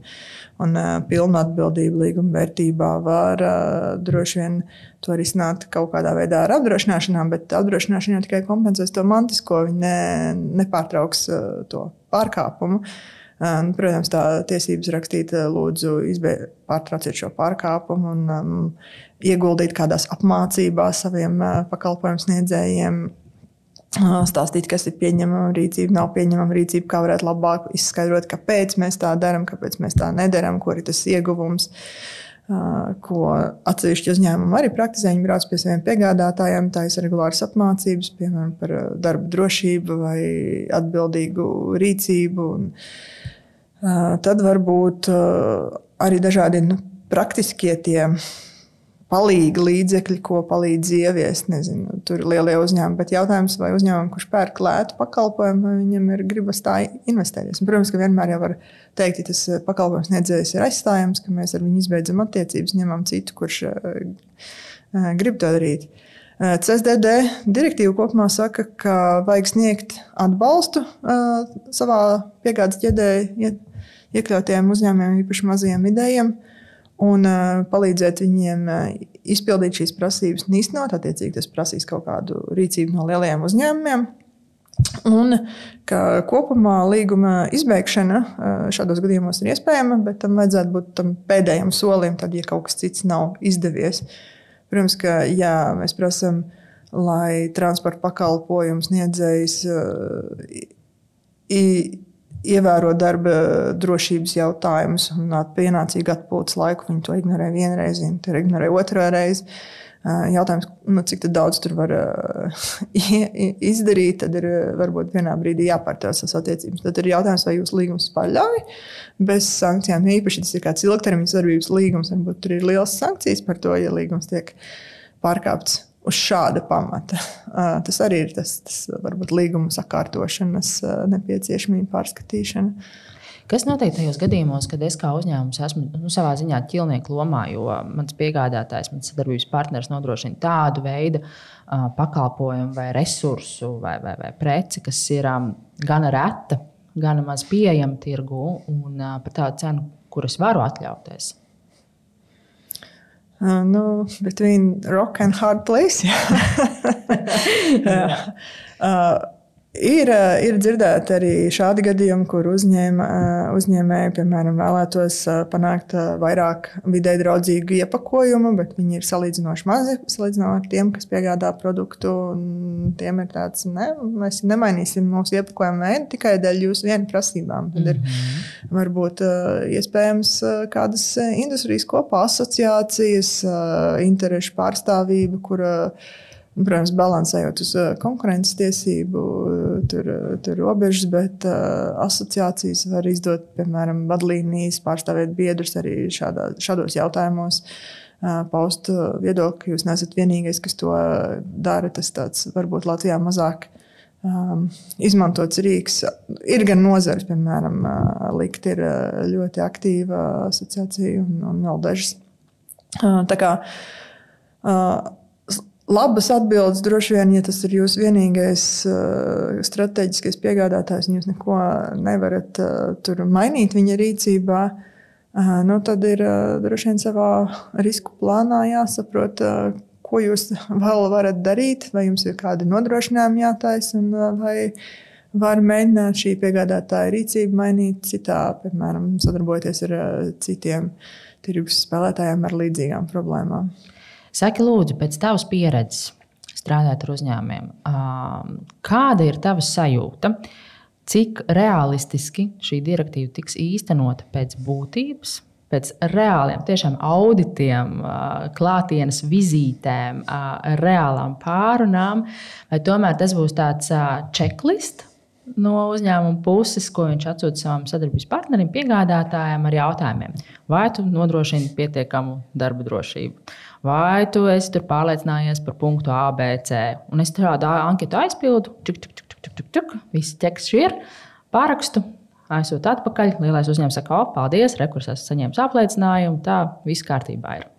pilnu atbildību līguma vērtībā var droši vien to risināt kaut kādā veidā ar apdrošināšanām, bet apdrošināšana jau tikai kompensēs to mantisko, viņi nepārtrauks to pārkāpumu. Protams, tā tiesības rakstīt, lūdzu, pārtrauciet šo pārkāpumu un ieguldīt kādās apmācībās saviem pakalpojumu sniedzējiem, stāstīt, kas ir pieņemama rīcība, nav pieņemama rīcība, kā varētu labāk izskaidrot, kāpēc mēs tā darām, kāpēc mēs tā nedaram, kur ir tas ieguvums, ko atsevišķi uzņēmumi arī praktizē. Viņi brauc pie saviem piegādātājiem, taisa regulāras apmācības, piemēram, par darba drošību vai atbildīgu rīcību. Tad varbūt arī dažādi praktiskie tie palīgi līdzekļi, ko palīdz ieviest. Nezinu, tur ir lielie uzņēmumi, bet jautājums, vai uzņēmumi, kurš pērk lētu pakalpojumu, vai viņam ir gribas tā investēties. Un, protams, ka vienmēr jau var teikt, ja tas pakalpojums sniedzējs ir aizstājams, ka mēs ar viņu izbeidzam attiecības, ņemam citu, kurš grib to darīt. CSDD direktīva kopumā saka, ka vajag sniegt atbalstu savā piegādes ķedē iekļautiem uzņēmumiem, īpaši mazajiem vidējiem, un palīdzēt viņiem izpildīt šīs prasības un īstenot. Attiecīgi tas prasīs kaut kādu rīcību no lielajiem uzņēmumiem. Un ka kopumā līguma izbeigšana šādos gadījumos ir iespējama, bet tam vajadzētu būt tam pēdējam solim, tad, ja kaut kas cits nav izdevies. Protams, ka jā, mēs prasam, lai transporta pakalpojumu sniedzējs ievēro darba drošības jautājumus un pienācīgu atpūtas laiku. Viņi to ignorē vienreiz, viņi to ignorē otro reizi. Jautājums, cik daudz tur var izdarīt, tad ir varbūt vienā brīdī jāpārtrauc tās attiecības. Tad ir jautājums, vai jūs līgums vispār ļauj bez sankcijām. Īpaši tas ir kāds ilgtermiņa sadarbības līgums, varbūt tur ir liels sankcijas par to, ja līgums tiek pārkāpts uz šāda pamata. Tas arī ir tas varbūt līguma sakārtošanas nepieciešamība pārskatīšana. Kas notiek tajos gadījumos, kad es kā uzņēmums esmu savā ziņā ķilnieku lomā, jo mans piegādātājs, mans sadarbības partners nodrošina tādu veidu pakalpojumu vai resursu vai preci, kas ir gana reta, gana maz pieejama tirgu un par tādu cenu, kuras varu atļauties? Between rock and hard place. Ir dzirdēti arī šādi gadījumi, kur uzņēmēji, piemēram, vēlētos panākt vairāk vidē draudzīgu iepakojumu, bet viņi ir salīdzinoši mazi, salīdzinot ar tiem, kas piegādā produktu. Tiem ir tāds, mēs nemainīsim mūsu iepakojumu veidu tikai dēļ jūsu vienu prasībām. Tad ir varbūt iespējams kādas industrijas kopā asociācijas, interešu pārstāvība, kura protams, balansējot uz konkurences tiesību, tur robežas, bet asociācijas var izdot, piemēram, vadlīnijas, pārstāvēt biedrus arī šādos jautājumos, paust viedokli. Jūs neesat vienīgais, kas to dara. Tas tāds varbūt Latvijā mazāk izmantots rīks. Ir gan nozares, piemēram, Likt ir ļoti aktīva asociācija un vēl dažas. Tā kā labas atbildes droši vien, ja tas ir jūsu vienīgais strateģiskais piegādātājs un jūs neko nevarat tur mainīt viņa rīcībā, tad ir droši vien savā risku plānā jāsaprot, ko jūs vēl varat darīt, vai jums ir kādi nodrošinājumi jātaisa un vai var mēģināt šī piegādātāja rīcību mainīt citā, piemēram, sadarbojoties ar citiem tirgus spēlētājiem ar līdzīgām problēmām. Saki, lūdzu, pēc tavas pieredzes strādāt ar uzņēmumiem, kāda ir tava sajūta, cik realistiski šī direktīva tiks īstenota pēc būtības, pēc reāliem tiešām auditiem, klātienes vizītēm, reālām pārunām, vai tomēr tas būs tāds checklist no uzņēmuma puses, ko viņš atsūta savam sadarbības partnerim, piegādātājiem ar jautājumiem. Vai tu nodrošini pietiekamu darba drošību? Vai tu esi tur pārliecinājies par punktu A, B, C? Un es tādu anketu aizpildu, visi teksti ir, pārakstu, aizsūtu atpakaļ. Lielais uzņēmums saka, paldies, rekurs esmu saņēmis apliecinājumu, tā viss kārtībā ir.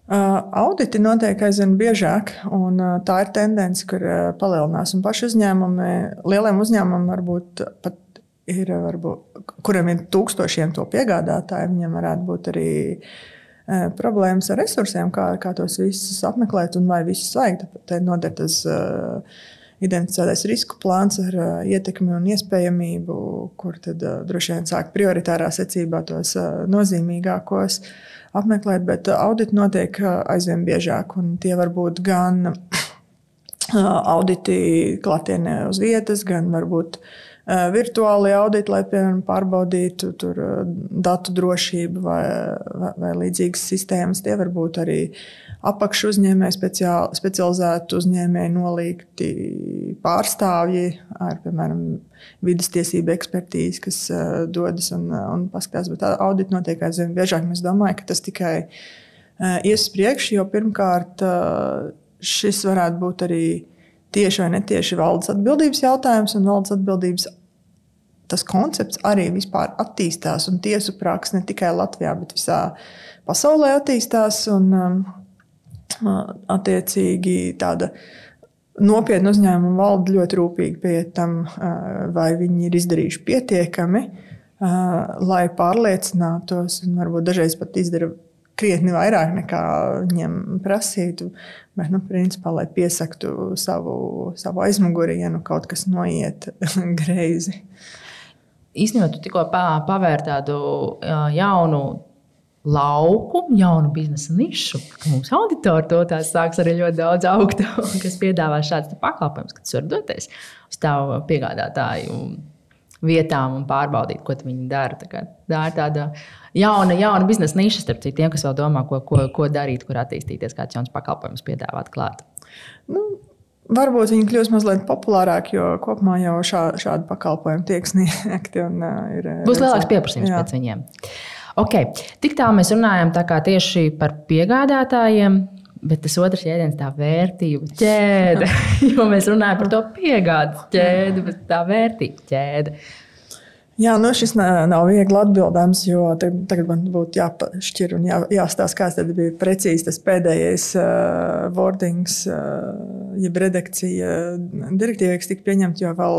Auditi notiek aizvien biežāk, un tā ir tendence, kur palielinās. Un paši uzņēmumi, lieliem uzņēmumiem varbūt pat ir, kuriem ir tūkstošiem to piegādātāju, viņiem varētu būt arī problēmas ar resursiem, kā tos visus apmeklēt un vai visus vajag. Tad noder tas identificētais risku plāns ar ietekmi un iespējamību, kur tad droši vien sāk prioritārā secībā tos nozīmīgākos apmeklēt, bet auditi notiek aizvien biežāk, un tie var būt gan auditi klātienē uz vietas, gan varbūt virtuāli auditi, lai, piemēram, pārbaudītu tur datu drošību vai līdzīgas sistēmas. Tie var būt arī apakšu uzņēmēji, specializētu uzņēmēji nolīgti pārstāvji ar, piemēram, vides tiesību ekspertīzi, kas dodas un paskatās, bet auditi notiek aizvien biežāk. Es domāju, ka tas tikai ies priekš, jo pirmkārt šis varētu būt arī tieši vai netieši valdes atbildības jautājums, un valdes atbildības tas koncepts arī vispār attīstās, un tiesu praksa ne tikai Latvijā, bet visā pasaulē attīstās. Un attiecīgi tāda nopietna uzņēmuma valde ļoti rūpīgi pieiet tam, vai viņi ir izdarījuši pietiekami, lai pārliecinātos, un varbūt dažreiz pat izdara krietni vairāk nekā viņiem prasītu, bet, principā, lai piesaktu savu aizmuguri, ja kaut kas noiet greizi. Īstenībā tu tikko pavēri tādu jaunu lauku, jaunu biznesa nišu, ka mums auditori to tās sāks arī ļoti daudz augt, kas piedāvā šāds pakalpojums, ka tu vari doties uz tavu piegādātāju vietām un pārbaudīt, ko viņi dara. Tā ir tāda jauna biznesa niša starp citiem, kas vēl domā, ko darīt, kur attīstīties, kāds jauns pakalpojums piedāvāt klāt. Varbūt viņi kļūst mazliet populārāki, jo kopumā jau šādi pakalpojumi tiek sniegti. Būs lielāks pieprasījums pēc viņiem. Okay. Tik tālu mēs runājam tieši par piegādātājiem, bet tas otrs jēdziens tā vērtību ķēde. Jo mēs runājam par to piegādes ķēdi, bet tā vērtību ķēde. Jā, šis nav viegli atbildams, jo tagad man būtu jāpašķir un jāstāsta, kāds tad bija precīzi tas pēdējais wordings, jeb redakcija direktīvai, kas tika pieņemta, jo vēl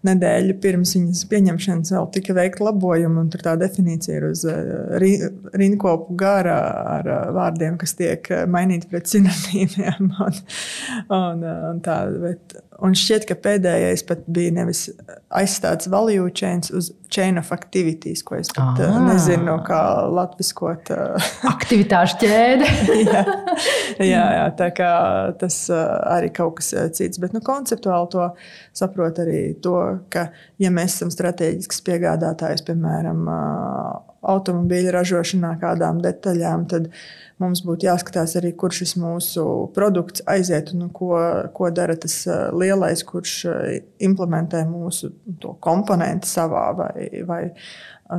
nedēļu pirms viņas pieņemšanas vēl tika veikta labojuma, un tur tā definīcija ir uz rindkopu gara ar vārdiem, kas tiek mainīti pret sinonīmiem. Un šķiet, ka pēdējais pat bija nevis aizstāts value chains uz chain of activities, ko es pat nezinu, kā latviskot. Aktivitāšu ķēde. jā, tā kā tas arī kaut kas cits, bet konceptuāli to saprot arī to, ka, ja mēs esam strateģisks piegādātājs, piemēram, automobīļa ražošanā kādām detaļām, tad mums būtu jāskatās arī, kur šis mūsu produkts aiziet un ko dara tas lielais, kurš implementē mūsu to komponentu savā, vai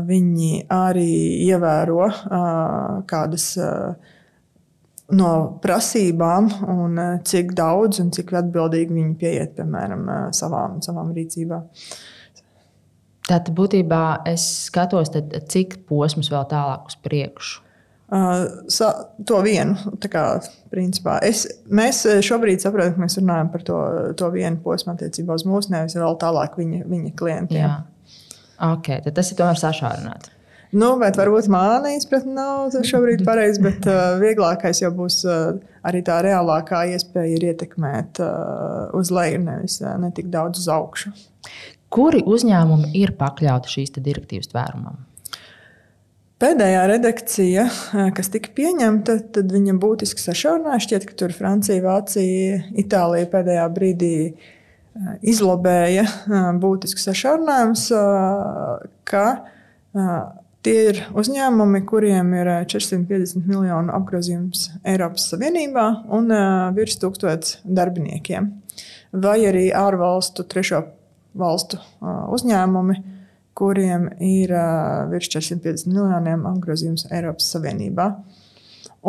viņi arī ievēro kādas no prasībām un cik daudz un cik atbildīgi viņi pieiet, piemēram, savām rīcībām. Tātad būtībā es skatos, cik posmus vēl tālāk uz priekšu. To vienu. Tā kā, principā, mēs šobrīd saprotam, ka mēs runājam par to vienu posmu attiecībā uz mūsu, nevis vēl tālāk viņa klientiem. Jā. Okay, tad tas ir tomēr sašaurināt. Bet varbūt māna izpratne nav šobrīd pareizi, bet vieglākais jau būs arī tā reālākā iespēja ir ietekmēt uz leju, nevis ne tik daudz uz augšu. Kuri uzņēmumi ir pakļauti šīs direktīvas tvērumam? Pēdējā redakcija, kas tika pieņemta, tad viņa būtiski sašaurināja. Šķiet, ka tur Francija, Vācija, Itālija pēdējā brīdī izlobēja būtisku sašaurinājumus, ka tie ir uzņēmumi, kuriem ir 450 miljonu apgrozījums Eiropas Savienībā un virs 1000 darbiniekiem. Vai arī ārvalstu, trešo valstu uzņēmumi, kuriem ir virs 450 miljoniem apgrozījums Eiropas Savienībā.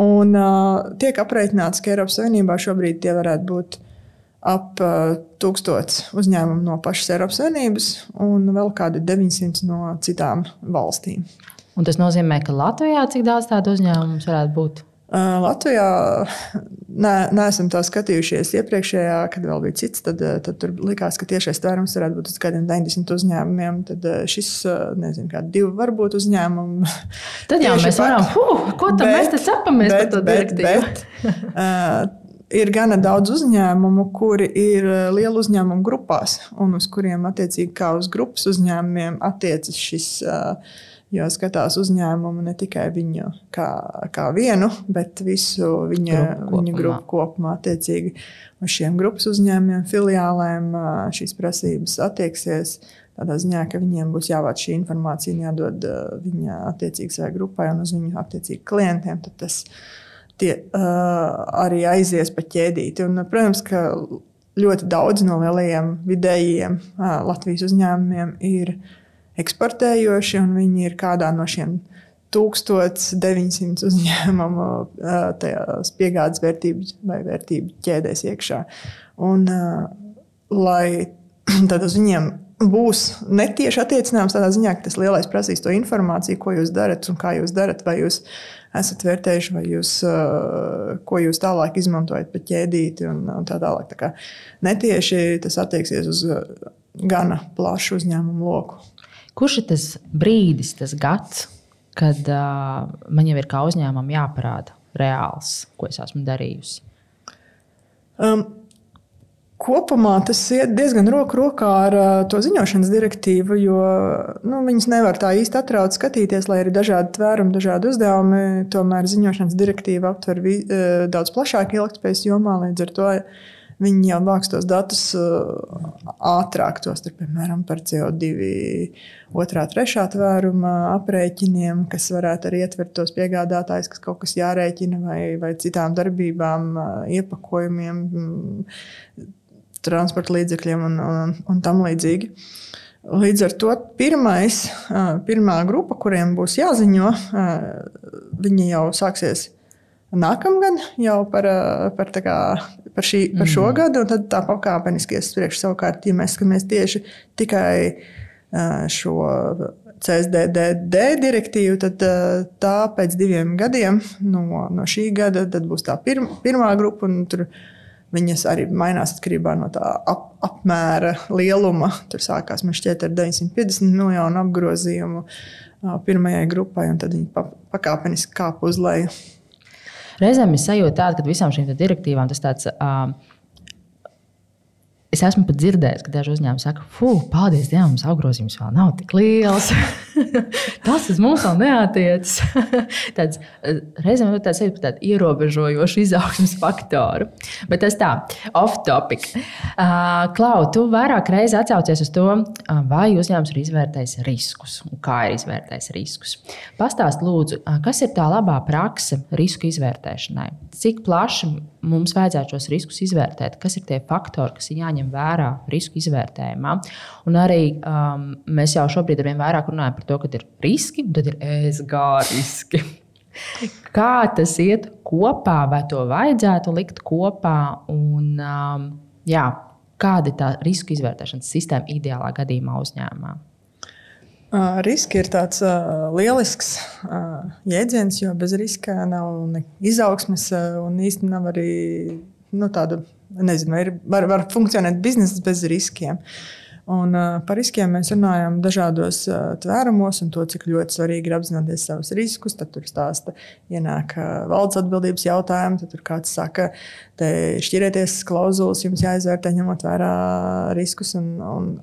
Un tiek aprēķināts, ka Eiropas Savienībā šobrīd tie varētu būt ap 1000 uzņēmumu no pašas Eiropas Savienības un vēl kādi 900 no citām valstīm. Un tas nozīmē, ka Latvijā cik daudz tādu uzņēmumu varētu būt? Latvijā neesam tā skatījušies iepriekšējā, kad vēl bija cits, tad tur likās, ka tiešais tvērums varētu būt uz kādiem 90 uzņēmumiem. Tad šis, nezinu, kādi 2 varbūt uzņēmumi. Tad jau mēs varam, ko tam mēs te cepamies par to direktīvu? Ir gana daudz uzņēmumu, kuri ir lielu uzņēmumu grupās un uz kuriem attiecīgi kā uz grupas uzņēmumiem attiecas šis, jo skatās uzņēmumu ne tikai viņu kā vienu, bet visu viņa grupu kopumā attiecīgi uz šiem grupas uzņēmumiem, filiālēm šīs prasības attieksies. Tādā ziņā, ka viņiem būs jāvāc šī informācija un jādod viņa attiecīgi savai grupai un uz viņu attiecīgi klientiem, tad tas arī aizies pa ķēdīti. Un, protams, ka ļoti daudz no lielajiem vidējiem Latvijas uzņēmumiem ir eksportējoši, un viņi ir kādā no šiem 1900 uzņēmumu tajās piegādes vērtības vai vērtību ķēdēs iekšā. Un, lai tad uz viņiem būs netieši attiecināms tādā ziņā, ka tas lielais prasīs to informāciju, ko jūs darat un kā jūs darat, vai jūs esat vērtējuši, vai ko jūs tālāk izmantojat pa ķēdīti un tā tālāk. Tā kā netieši tas attieksies uz gana plašu uzņēmumu loku. Kurš ir tas brīdis, tas gads, kad man jau ir kā uzņēmumam jāparāda reāls, ko es esmu darījusi? Kopumā tas iet diezgan roku rokā ar to ziņošanas direktīvu, jo viņas nevar tā īsti atraut skatīties, lai ir dažādi tvērumi, dažādi uzdevumi. Tomēr ziņošanas direktīva aptver daudz plašāk ilgtspējas jomā, līdz ar to viņi jau vāks tos datus ātrāk, piemēram, par CO2 otrā, trešā tvēruma aprēķiniem, kas varētu arī ietvert tos piegādātājus, kas kaut kas jārēķina vai citām darbībām, iepakojumiem, transporta līdzekļiem un tam līdzīgi. Līdz ar to pirmā grupa, kuriem būs jāziņo, viņi jau sāksies nākamgad, jau par šo gadu, un tad tā pakāpeniski ies priekš. Savukārt, ja mēs skatāmies tieši tikai šo CSDD direktīvu, tad tā pēc 2 gadiem no šī gada tad būs tā pirmā grupa, un tur viņas arī mainās atkarībā no tā apmēra lieluma. Tur sākās, man šķiet, ar 950 miljonu apgrozījumu pirmajai grupai, un tad viņi pakāpeniski kāp uz leju. Reizēm ir sajūta tāda, ka visām šīm direktīvām tas tāds... Es esmu pat dzirdējis, ka daži uzņēmumi saka, paldies Dievam, mums apgrozījums vēl nav tik liels. Tas uz mums vēl neatiecas. Reizēm ir tāds ierobežojošs izaugsmes faktoru. Bet tas tā, off topic. Klau, tu vairāk reizi atsaucies uz to, vai uzņēmums ir izvērtējis riskus un kā ir izvērtējis riskus. Pastāst lūdzu, kas ir tā labā prakse risku izvērtēšanai? Cik plaši mums vajadzētu šos riskus izvērtēt? Kas ir tie faktori, kas ir jāņem vērā risku izvērtējumā? Un arī mēs jau šobrīd arvien vairāk runājam par to, ka ir riski, un tad ir ESG riski. Kā tas iet kopā, vai to vajadzētu likt kopā? Un, kāda ir tā risku izvērtēšanas sistēma ideālā gadījumā uzņēmumā? Riski ir tāds lielisks jēdziens, jo bez riska nav ne izaugsmes un īsti nav arī tāda, nezinu, var funkcionēt bizness bez riskiem. Un par riskiem mēs runājam dažādos tvērumos un to, cik ļoti svarīgi ir apzināties savus riskus. Tad tur stāsta, ienāk valdes atbildības jautājumi, tad tur kāds saka, te šķirieties klauzulas, jums jāizvērtē ņemot vērā riskus un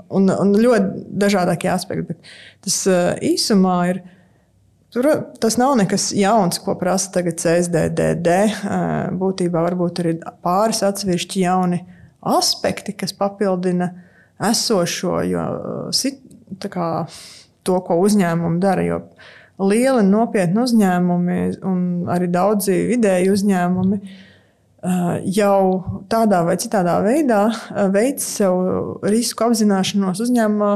ļoti dažādākie aspekti. Bet tas īsumā ir, tas nav nekas jauns, ko prasa tagad CSDD. Būtībā varbūt arī pāris atsevišķi jauni aspekti, kas papildina esošo, to, ko uzņēmumi dara, jo lieli nopietni uzņēmumi un arī daudzi vidēji uzņēmumi jau tādā vai citādā veidā veic sev risku apzināšanos uzņēmumā,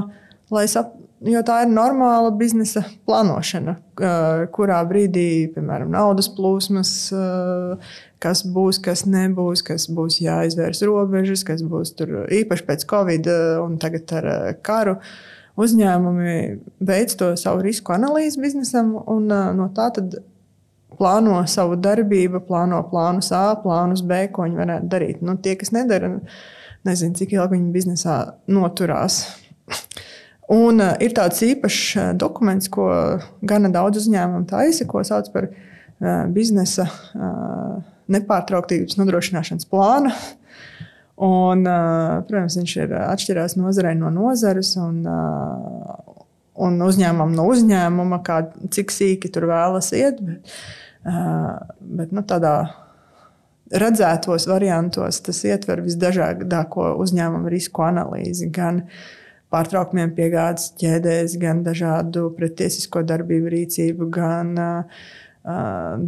jo tā ir normāla biznesa plānošana, kurā brīdī, piemēram, naudas plūsmas, kas būs, kas nebūs, kas būs jāizvērs robežas, kas būs tur īpaši pēc Covid un tagad ar karu. Uzņēmumi veic to savu risku analīzi biznesam un no tā tad plāno savu darbību, plāno plānus A, plānus B, ko viņi varētu darīt. Tie, kas nedara, nezinu, cik ilgi viņi biznesā noturās. Un ir tāds īpašs dokuments, ko gana daudz uzņēmumu taisa, ko sauc par biznesa nepārtrauktības nodrošināšanas plānu. Un, protams, viņš ir atšķirās nozarei no nozares un uzņēmumam no uzņēmuma, cik sīki tur vēlas iet. Bet tādā redzētos variantos tas ietver visdažādāko uzņēmumu risku analīzi, gan pārtraukumiem piegādes ķēdēs, gan dažādu pretiesisko darbību rīcību, gan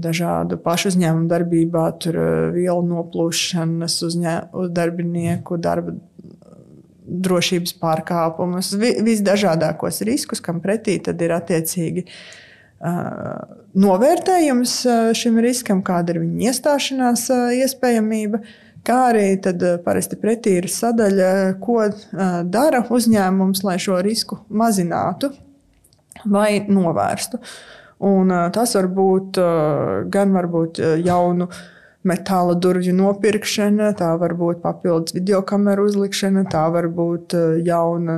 dažādu pašu uzņēmumu darbībā, tur vielu noplūšanas darbinieku darba drošības pārkāpumus, visdažādākos riskus, kam pretī tad ir attiecīgi novērtējums šim riskam, kāda ir viņa iestāšanās iespējamība. Kā arī tad parasti pretī ir sadaļa, ko dara uzņēmums, lai šo risku mazinātu vai novērstu. Un tas var būt gan varbūt jaunu metāla durvju nopirkšana, tā var būt papildus videokameru uzlikšana, tā var būt jauna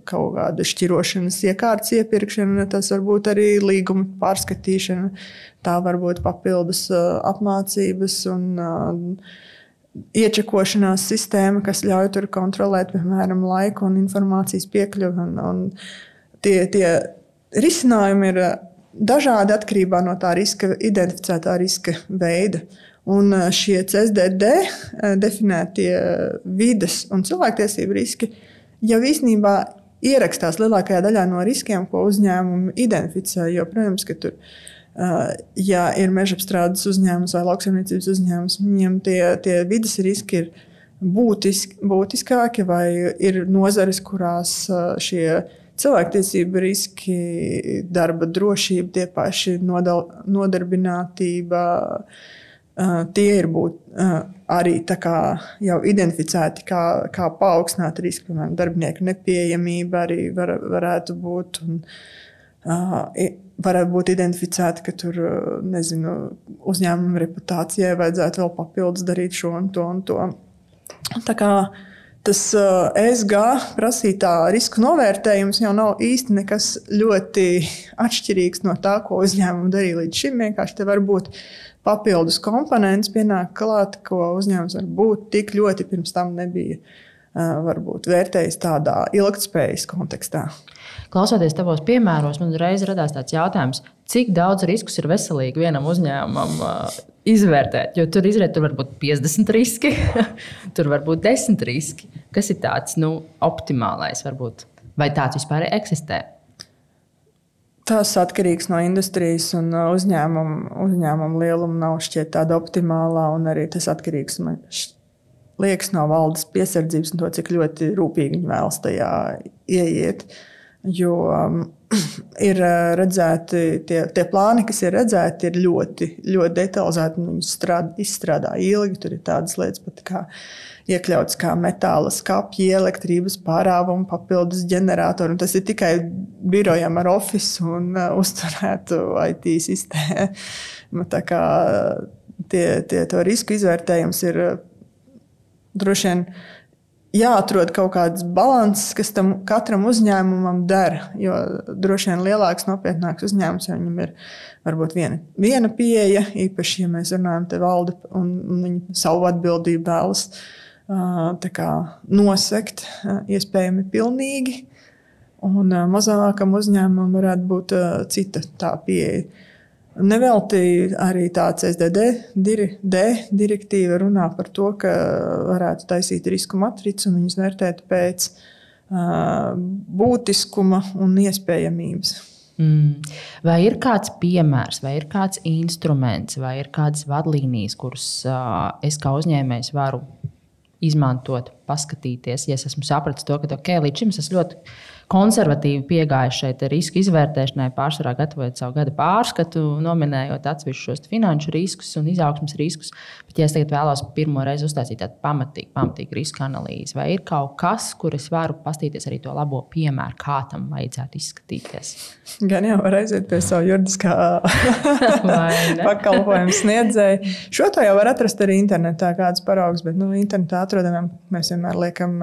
kaut kāda šķirošanas iekārtas iepirkšana, tas var būt arī līguma pārskatīšana, tā var būt papildus apmācības un iečekošanās sistēma, kas ļauj tur kontrolēt, piemēram, laiku un informācijas piekļuvi. Un tie risinājumi ir dažādi atkarībā no tā riska, identificētā riska veida. Un šie CSDD definētie vides un cilvēktiesību riski jau īstenībā ierakstās lielākajā daļā no riskiem, ko uzņēmumi identificē. Jo, protams, ka tur, ja ir mežapstrādes uzņēmums vai lauksaimniecības uzņēmums, viņiem tie vides riski ir būtiskāki vai ir nozares, kurās šie cilvēktiesību riski, darba drošība, tie paši nodarbinātība, tie ir arī tā kā jau identificēti kā paaugstināti riski, piemēram, darbinieku nepieejamība arī varētu būt. Un, varētu būt identificēti, ka tur, nezinu, uzņēmuma reputācijai vajadzētu vēl papildus darīt šo un to un to. Tā kā tas ESG prasītā risku novērtējums jau nav īsti nekas ļoti atšķirīgs no tā, ko uzņēmumi darīja līdz šim. Vienkārši te var būt papildus komponents pienāk klāt, ko uzņēmums var būt tik ļoti pirms tam nebija varbūt vērtējis tādā ilgtspējas kontekstā. Klausoties tavos piemēros, man reiz radās tāds jautājums, cik daudz riskus ir veselīgi vienam uzņēmumam izvērtēt, jo tur var būt 50 riski, tur var būt 10 riski. Kas ir tāds optimālais varbūt? Vai tāds vispār eksistē? Tas atkarīgs no industrijas un uzņēmuma lieluma nav šķiet tāda optimālā, un arī tas atkarīgs, man liekas, no valdes piesardzības un to, cik ļoti rūpīgi viņi vēlas tajā ieiet. Jo ir redzēti, tie plāni, kas ir redzēti, ir ļoti, ļoti detalizēti, un viņi izstrādā ilgi. Tur ir tādas lietas pat kā iekļauts kā metāla skapji, elektrības pārāvuma, papildus ģeneratoru. Un tas ir tikai birojam ar Office un uzturētu IT sistēmu. Tā kā to risku izvērtējums ir droši vien jāatrod kaut kāds balanss, kas tam katram uzņēmumam dara. Jo droši vien lielāks, nopietnāks uzņēmums, jo viņam ir varbūt viena pieeja, īpaši, ja mēs runājam te valde un viņi savu atbildību vēlas tā kā nosekt, iespējami pilnīgi. Un mazākam uzņēmumam varētu būt cita tā pieeja. Nevelti arī tā CSDD direktīva runā par to, ka varētu taisīt risku matricu un viņus vērtēt pēc būtiskuma un iespējamības. Vai ir kāds piemērs, vai ir kāds instruments, vai ir kādas vadlīnijas, kuras es kā uzņēmējs varu izmantot, paskatīties, ja es esmu sapratis to, ka līdz šim es ļoti konservatīvi piegāju šeit risku izvērtēšanai, pārsvarā gatavojot savu gada pārskatu, nominējot atsevišķus šos finanšu riskus un izaugsmes riskus. Bet, ja es tagad vēlos pirmo reizi uztaisīt tādu pamatīgu risku analīzi, vai ir kaut kas, kur es varu pastīties arī to labo piemēru, kā tam vajadzētu izskatīties? Gan jau var aiziet pie savu juridiskā pakalpojumu sniedzēju. Šo to jau var atrast arī internetā kāds paraugs, bet internetā atrodamiem mēs vienmēr liekam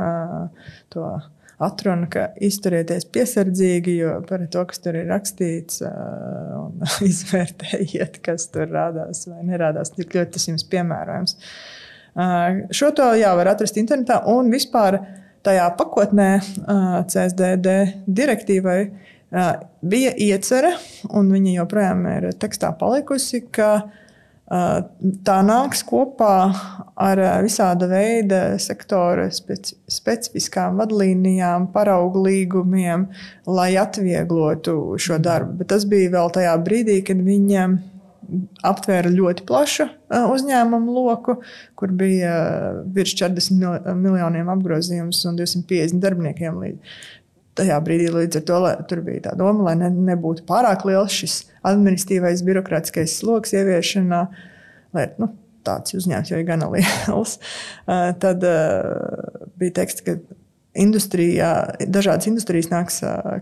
to atrunu, ka izturieties piesardzīgi, jo par to, kas tur ir rakstīts, un izvērtējiet, kas tur rādās vai nerādās, tik ļoti tas jums piemērojams. Šo to var atrast internetā, un vispār tajā pakotnē CSDD direktīvai bija iecerē, un viņa joprojām ir tekstā palikusi, ka tā nāks kopā ar visāda veida sektora specifiskām vadlīnijām, paraugu līgumiem, lai atvieglotu šo darbu. Bet tas bija vēl tajā brīdī, kad viņiem aptvēra ļoti plašu uzņēmumu loku, kur bija virs 40 miljoniem apgrozījums un 250 darbiniekiem tajā brīdī. Līdz ar to tur bija tā doma, lai nebūtu pārāk liels šis administratīvais, birokrātiskais sloks ieviešanā, lai tāds uzņēmums jau ir gana liels, tad bija teksts, ka dažādas industrijas nāks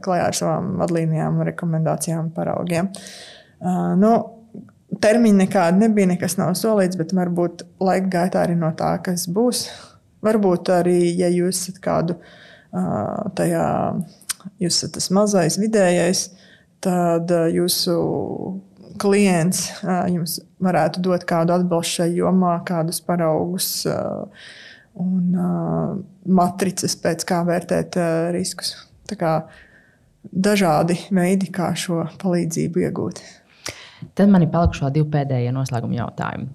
klajā ar savām vadlīnijām, rekomendācijām, paraugiem. Termiņi nekādi nebija, nekas nav solīts, bet varbūt laika gaitā arī no tā, kas būs. Varbūt arī, ja jūs esat kādu jūs esat tas mazais, vidējais, tad jūsu klients jums varētu dot kādu atbalstu šai jomā, kādus paraugus un matricas, pēc kā vērtēt riskus. Tā kā dažādi veidi, kā šo palīdzību iegūt. Tad man ir palikuši vēl 2 pēdējie noslēguma jautājumi.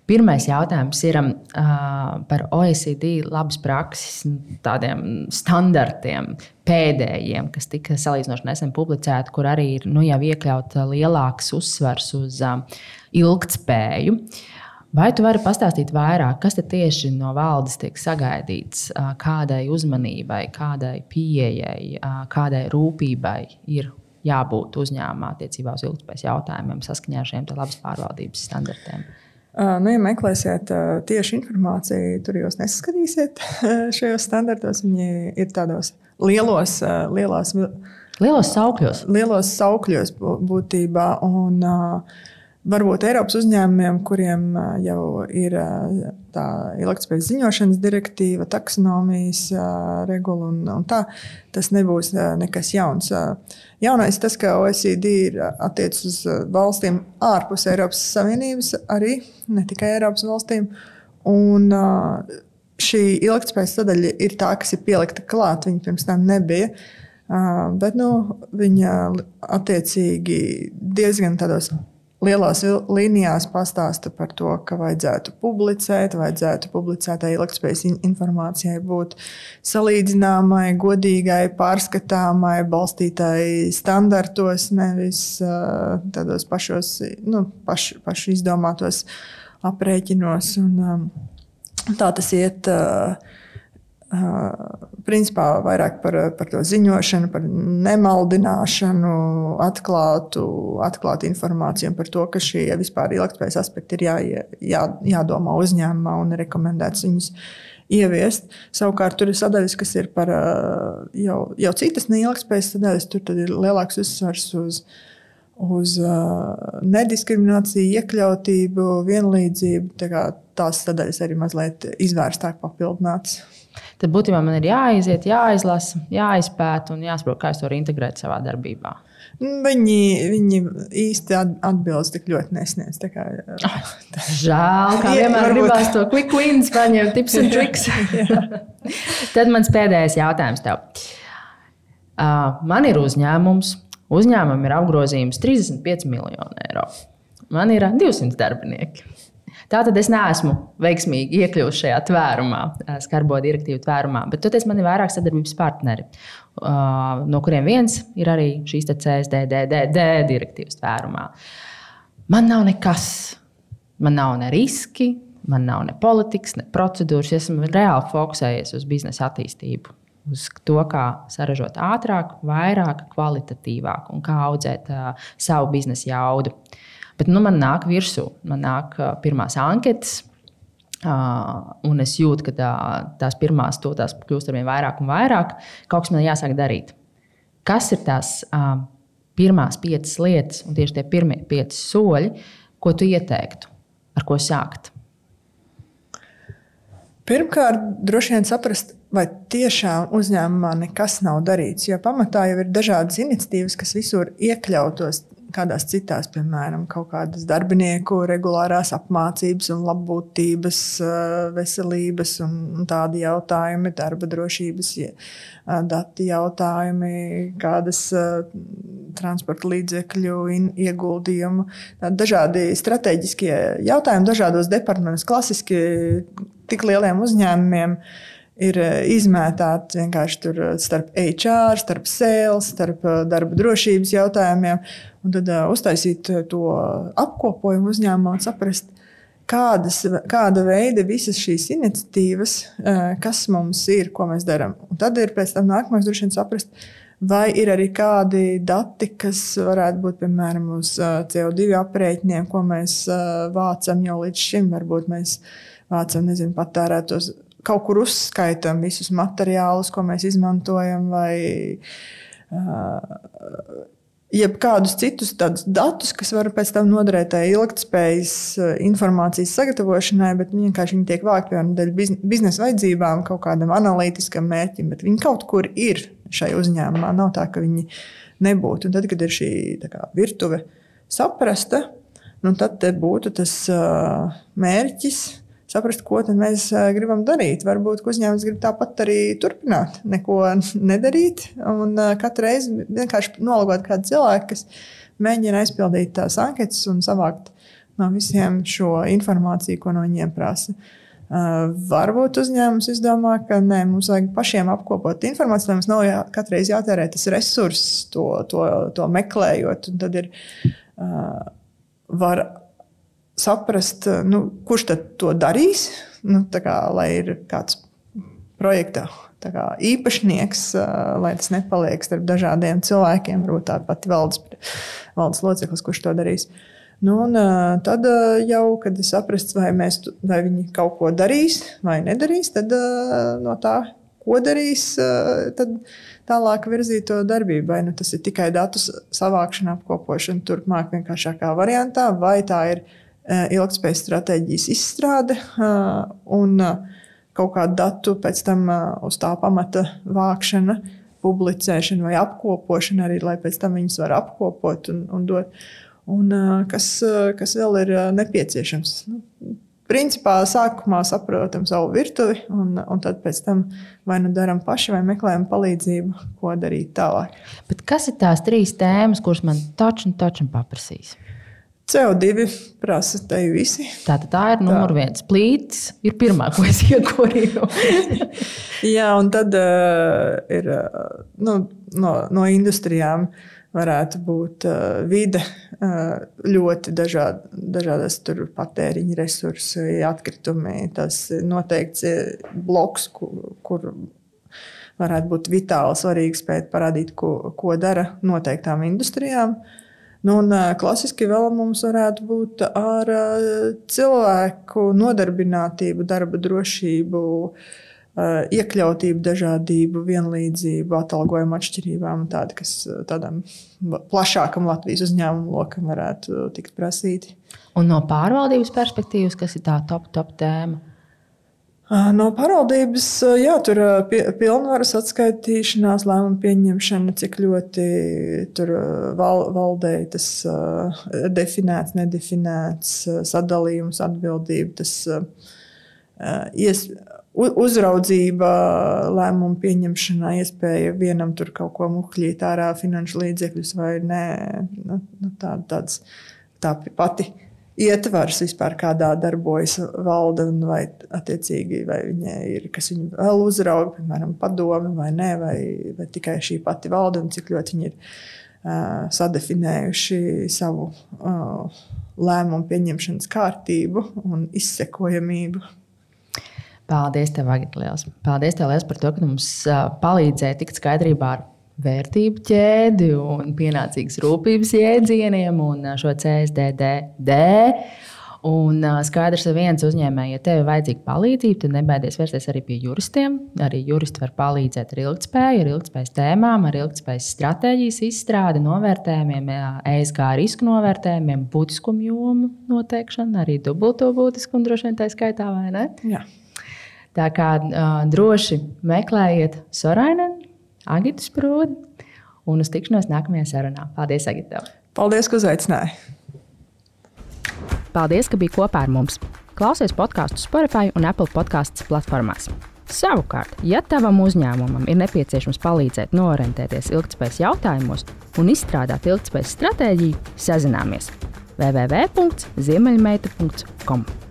Pirmais jautājums ir par OECD labas prakses tādiem standartiem, pēdējiem, kas tika salīdzinoši nesen publicēti, kur arī ir jau iekļauta lielāks uzsvars uz ilgtspēju. Vai tu vari pastāstīt vairāk, kas tad tieši no valdes tiek sagaidīts, kādai uzmanībai, kādai pieejai, kādai rūpībai ir jābūt uzņēmumā attiecībā uz ilgtspējas jautājumiem saskaņā ar šiem labas pārvaldības standartiem? Ja meklēsiet tieši informāciju, tur jūs nesaskatīsiet šajos standartos. Viņi ir tādos lielos saukļos. Lielos saukļos būtībā. Un varbūt Eiropas uzņēmumiem, kuriem jau ir tā ilgtspējas ziņošanas direktīva, taksonomijas regula un tā, tas nebūs nekas jauns. Jaunais tas, ka OECD ir attiecas uz valstīm ārpus Eiropas Savienības, arī ne tikai Eiropas valstīm. Un šī ilgtspējas sadaļa ir tā, kas ir pielikta klāt, viņa pirms tam nebija. Bet viņa attiecīgi diezgan tādos lielās līnijās pastāsta par to, ka vajadzētu publicētai ilgtspējas informācijai būt salīdzināmai, godīgai, pārskatāmai, balstītai standartos, nevis tādos pašu izdomātos aprēķinos. Un, tā tas iet principā vairāk par to ziņošanu, par nemaldināšanu, atklātu informāciju par to, ka šie vispār ilgtspējas aspekti ir jādomā uzņēmumā un rekomendēts viņus ieviest. Savukārt tur ir sadaļas, kas ir par jau citas neilgtspējas sadaļas, tur tad ir lielāks uzsvars uz nediskrimināciju, iekļautību, vienlīdzību. Tās sadaļas arī mazliet izvērstāk papildinātas. Tad būtībā man ir jāaiziet, jāizlasa, jāizpēta un jāsaprot, kā es to integrēt savā darbībā. Viņi īsti atbildes tik ļoti nesniedz. Žēl, kā vienmēr gribās to quick wins, paņemt tips and tricks. Tad mans pēdējais jautājums tev. Man ir uzņēmums. Uzņēmumam ir apgrozījums 35 miljonu eiro. Man ir 200 darbinieki. Tātad es neesmu veiksmīgi iekļuvusi šajā tvērumā, skarbo direktīvu tvērumā, bet toties man ir vairāk sadarbības partneri, no kuriem viens ir arī šīs CSDDD direktīvas tvērumā. Man nav nekas. Man nav ne riski, man nav ne politikas, ne procedūras. Es esmu reāli fokusējies uz biznesa attīstību, uz to, kā saražot ātrāk, vairāk, kvalitatīvāk un kā audzēt savu biznesa jaudu. Bet man nāk virsū, man nāk pirmās anketas, un es jūtu, ka tās pirmās tās kļūst arvien vairāk un vairāk. Kaut kas man jāsāk darīt. Kas ir tās pirmās 5 lietas, un tieši tie pirmie 5 soļi, ko tu ieteiktu, ar ko sākt? Pirmkārt, droši vien saprast, vai tiešām uzņēmumā nekas nav darīts, jo pamatā jau ir dažādas iniciatīvas, kas visur iekļautos kādās citās, piemēram, kaut kādas darbinieku regulārās apmācības un labbūtības, veselības un tādi jautājumi, darba drošības dati jautājumi, kādas transporta līdzekļu ieguldījumu, dažādi strateģiskie jautājumi dažādos departamentos. Klasiski tik lieliem uzņēmumiem ir izmētāti vienkārši tur starp HR, starp sales, starp darba drošības jautājumiem. Un tad uztaisīt to apkopojumu uzņēmumā un saprast, kāda veida visas šīs iniciatīvas, kas mums ir, ko mēs darām. Un tad ir pēc tam nākamais droši vien saprast, vai ir arī kādi dati, kas varētu būt, piemēram, uz CO2 aprēķiniem, ko mēs vācam jau līdz šim. Varbūt mēs vācam, patērētos, kaut kur uzskaitam visus materiālus, ko mēs izmantojam, vai jebkādus citus tādus datus, kas var pēc tam noderēt ilgtspējas informācijas sagatavošanai, bet vienkārši viņi tiek vākti piemēram dēļ biznesa vajadzībām, kaut kādam analītiskam mērķim, bet viņi kaut kur ir šai uzņēmumā. Nav tā, ka viņi nebūtu. Un tad, kad ir šī virtuve saprasta, tad te būtu tas mērķis saprast, ko tad mēs gribam darīt. Varbūt uzņēmums grib tāpat arī turpināt, neko nedarīt. Un katru reizi vienkārši nolūgot kādu cilvēku, kas mēģina aizpildīt tās anketas un savākt no visiem šo informāciju, ko no viņiem prasa. Varbūt uzņēmums izdomā, ka nē, mums vajag pašiem apkopot informāciju, lai mums nav katru reizi jātērē tas resurss to meklējot. Un tad ir var saprast, kurš tad to darīs, lai ir kāds projekta īpašnieks, lai tas nepaliek starp dažādiem cilvēkiem, varbūt tā pati valdes loceklis, kurš to darīs. Tad jau, kad es saprastu, vai viņi kaut ko darīs vai nedarīs, tad no tā, ko darīs, tad tālāk virzīt to darbību. Vai tas ir tikai datu savākšana, apkopošana turpmāk vienkāršākā variantā, vai tā ir ilgtspējas stratēģijas izstrāde un kaut kādu datu pēc tam uz tā pamata vākšana, publicēšana vai apkopošana arī, lai pēc tam viņus var apkopot un dot. Un kas vēl ir nepieciešams? Principā sākumā saprotam savu virtuvi un tad pēc tam vai daram paši vai meklējam palīdzību, ko darīt tālāk. Bet kas ir tās 3 tēmas, kuras man taču paprasīs? CO2 prasa te visi. Tā ir numur 1. Plītis ir pirmā, ko es iekorīju. Jā, un tad ir no industrijām varētu būt vide, ļoti dažādas patēriņa resursi, atkritumi. Tas noteikts bloks, kur varētu būt vitāli svarīgi spēt parādīt, ko dara noteiktām industrijām. Klasiski vēl mums varētu būt ar cilvēku nodarbinātību, darba drošību, iekļautību, dažādību, vienlīdzību, atalgojumu atšķirībām, kas tādam plašākam Latvijas uzņēmumu lokam varētu tikt prasīti. Un no pārvaldības perspektīvas, kas ir tā top tēma? No pārvaldības, tur pilnvaras atskaitīšanās, lēmumu pieņemšana, cik ļoti tur valdei tas definēts, nedefinēts, sadalījums, atbildība, tas uzraudzība, lēmumu pieņemšanā, iespēja vienam tur kaut ko muhļīt ārā finanšu līdzekļus vai nē, tā pati ietvars vispār, kādā darbojas valde, vai attiecīgi, vai viņai ir, kas viņu vēl uzrauga, piemēram, padome vai nē, vai tikai šī pati valde, un cik ļoti viņi ir sadefinējuši savu lēmumu pieņemšanas kārtību un izsekojamību. Paldies tev, Agita, liels. Paldies tev liels par to, ka mums palīdzēja tikt skaidrībā ar vērtību ķēdi un pienācīgas rūpības jēdzieniem un šo CSDD. Un skaidrs, ka viens uzņēmējs, ja tev ir vajadzīga palīdzība, tad nebaidies vērsties arī pie juristiem. Arī juristi var palīdzēt ar ilgtspēju, ar ilgtspējas tēmām, ar ilgtspējas stratēģijas izstrādi, novērtējumiem, ESG risku novērtējumiem, būtiskumu jomu noteikšanu, arī dubulto būtiskumu droši vien tā skaitā, vai ne? Jā. Tā kā droši meklējiet Sorainen, Agitu Sprūdi un uz tikšanos nākamajā sarunā. Paldies, Agita! Paldies, ka uzaicināji! Paldies, ka biji kopā ar mums! Klausies podkāstu Spotify un Apple podcasts platformās. Savukārt, ja tavam uzņēmumam ir nepieciešams palīdzēt noorientēties ilgtspējas jautājumos un izstrādāt ilgtspējas stratēģiju, sazināmies www.ziemeļmeita.com.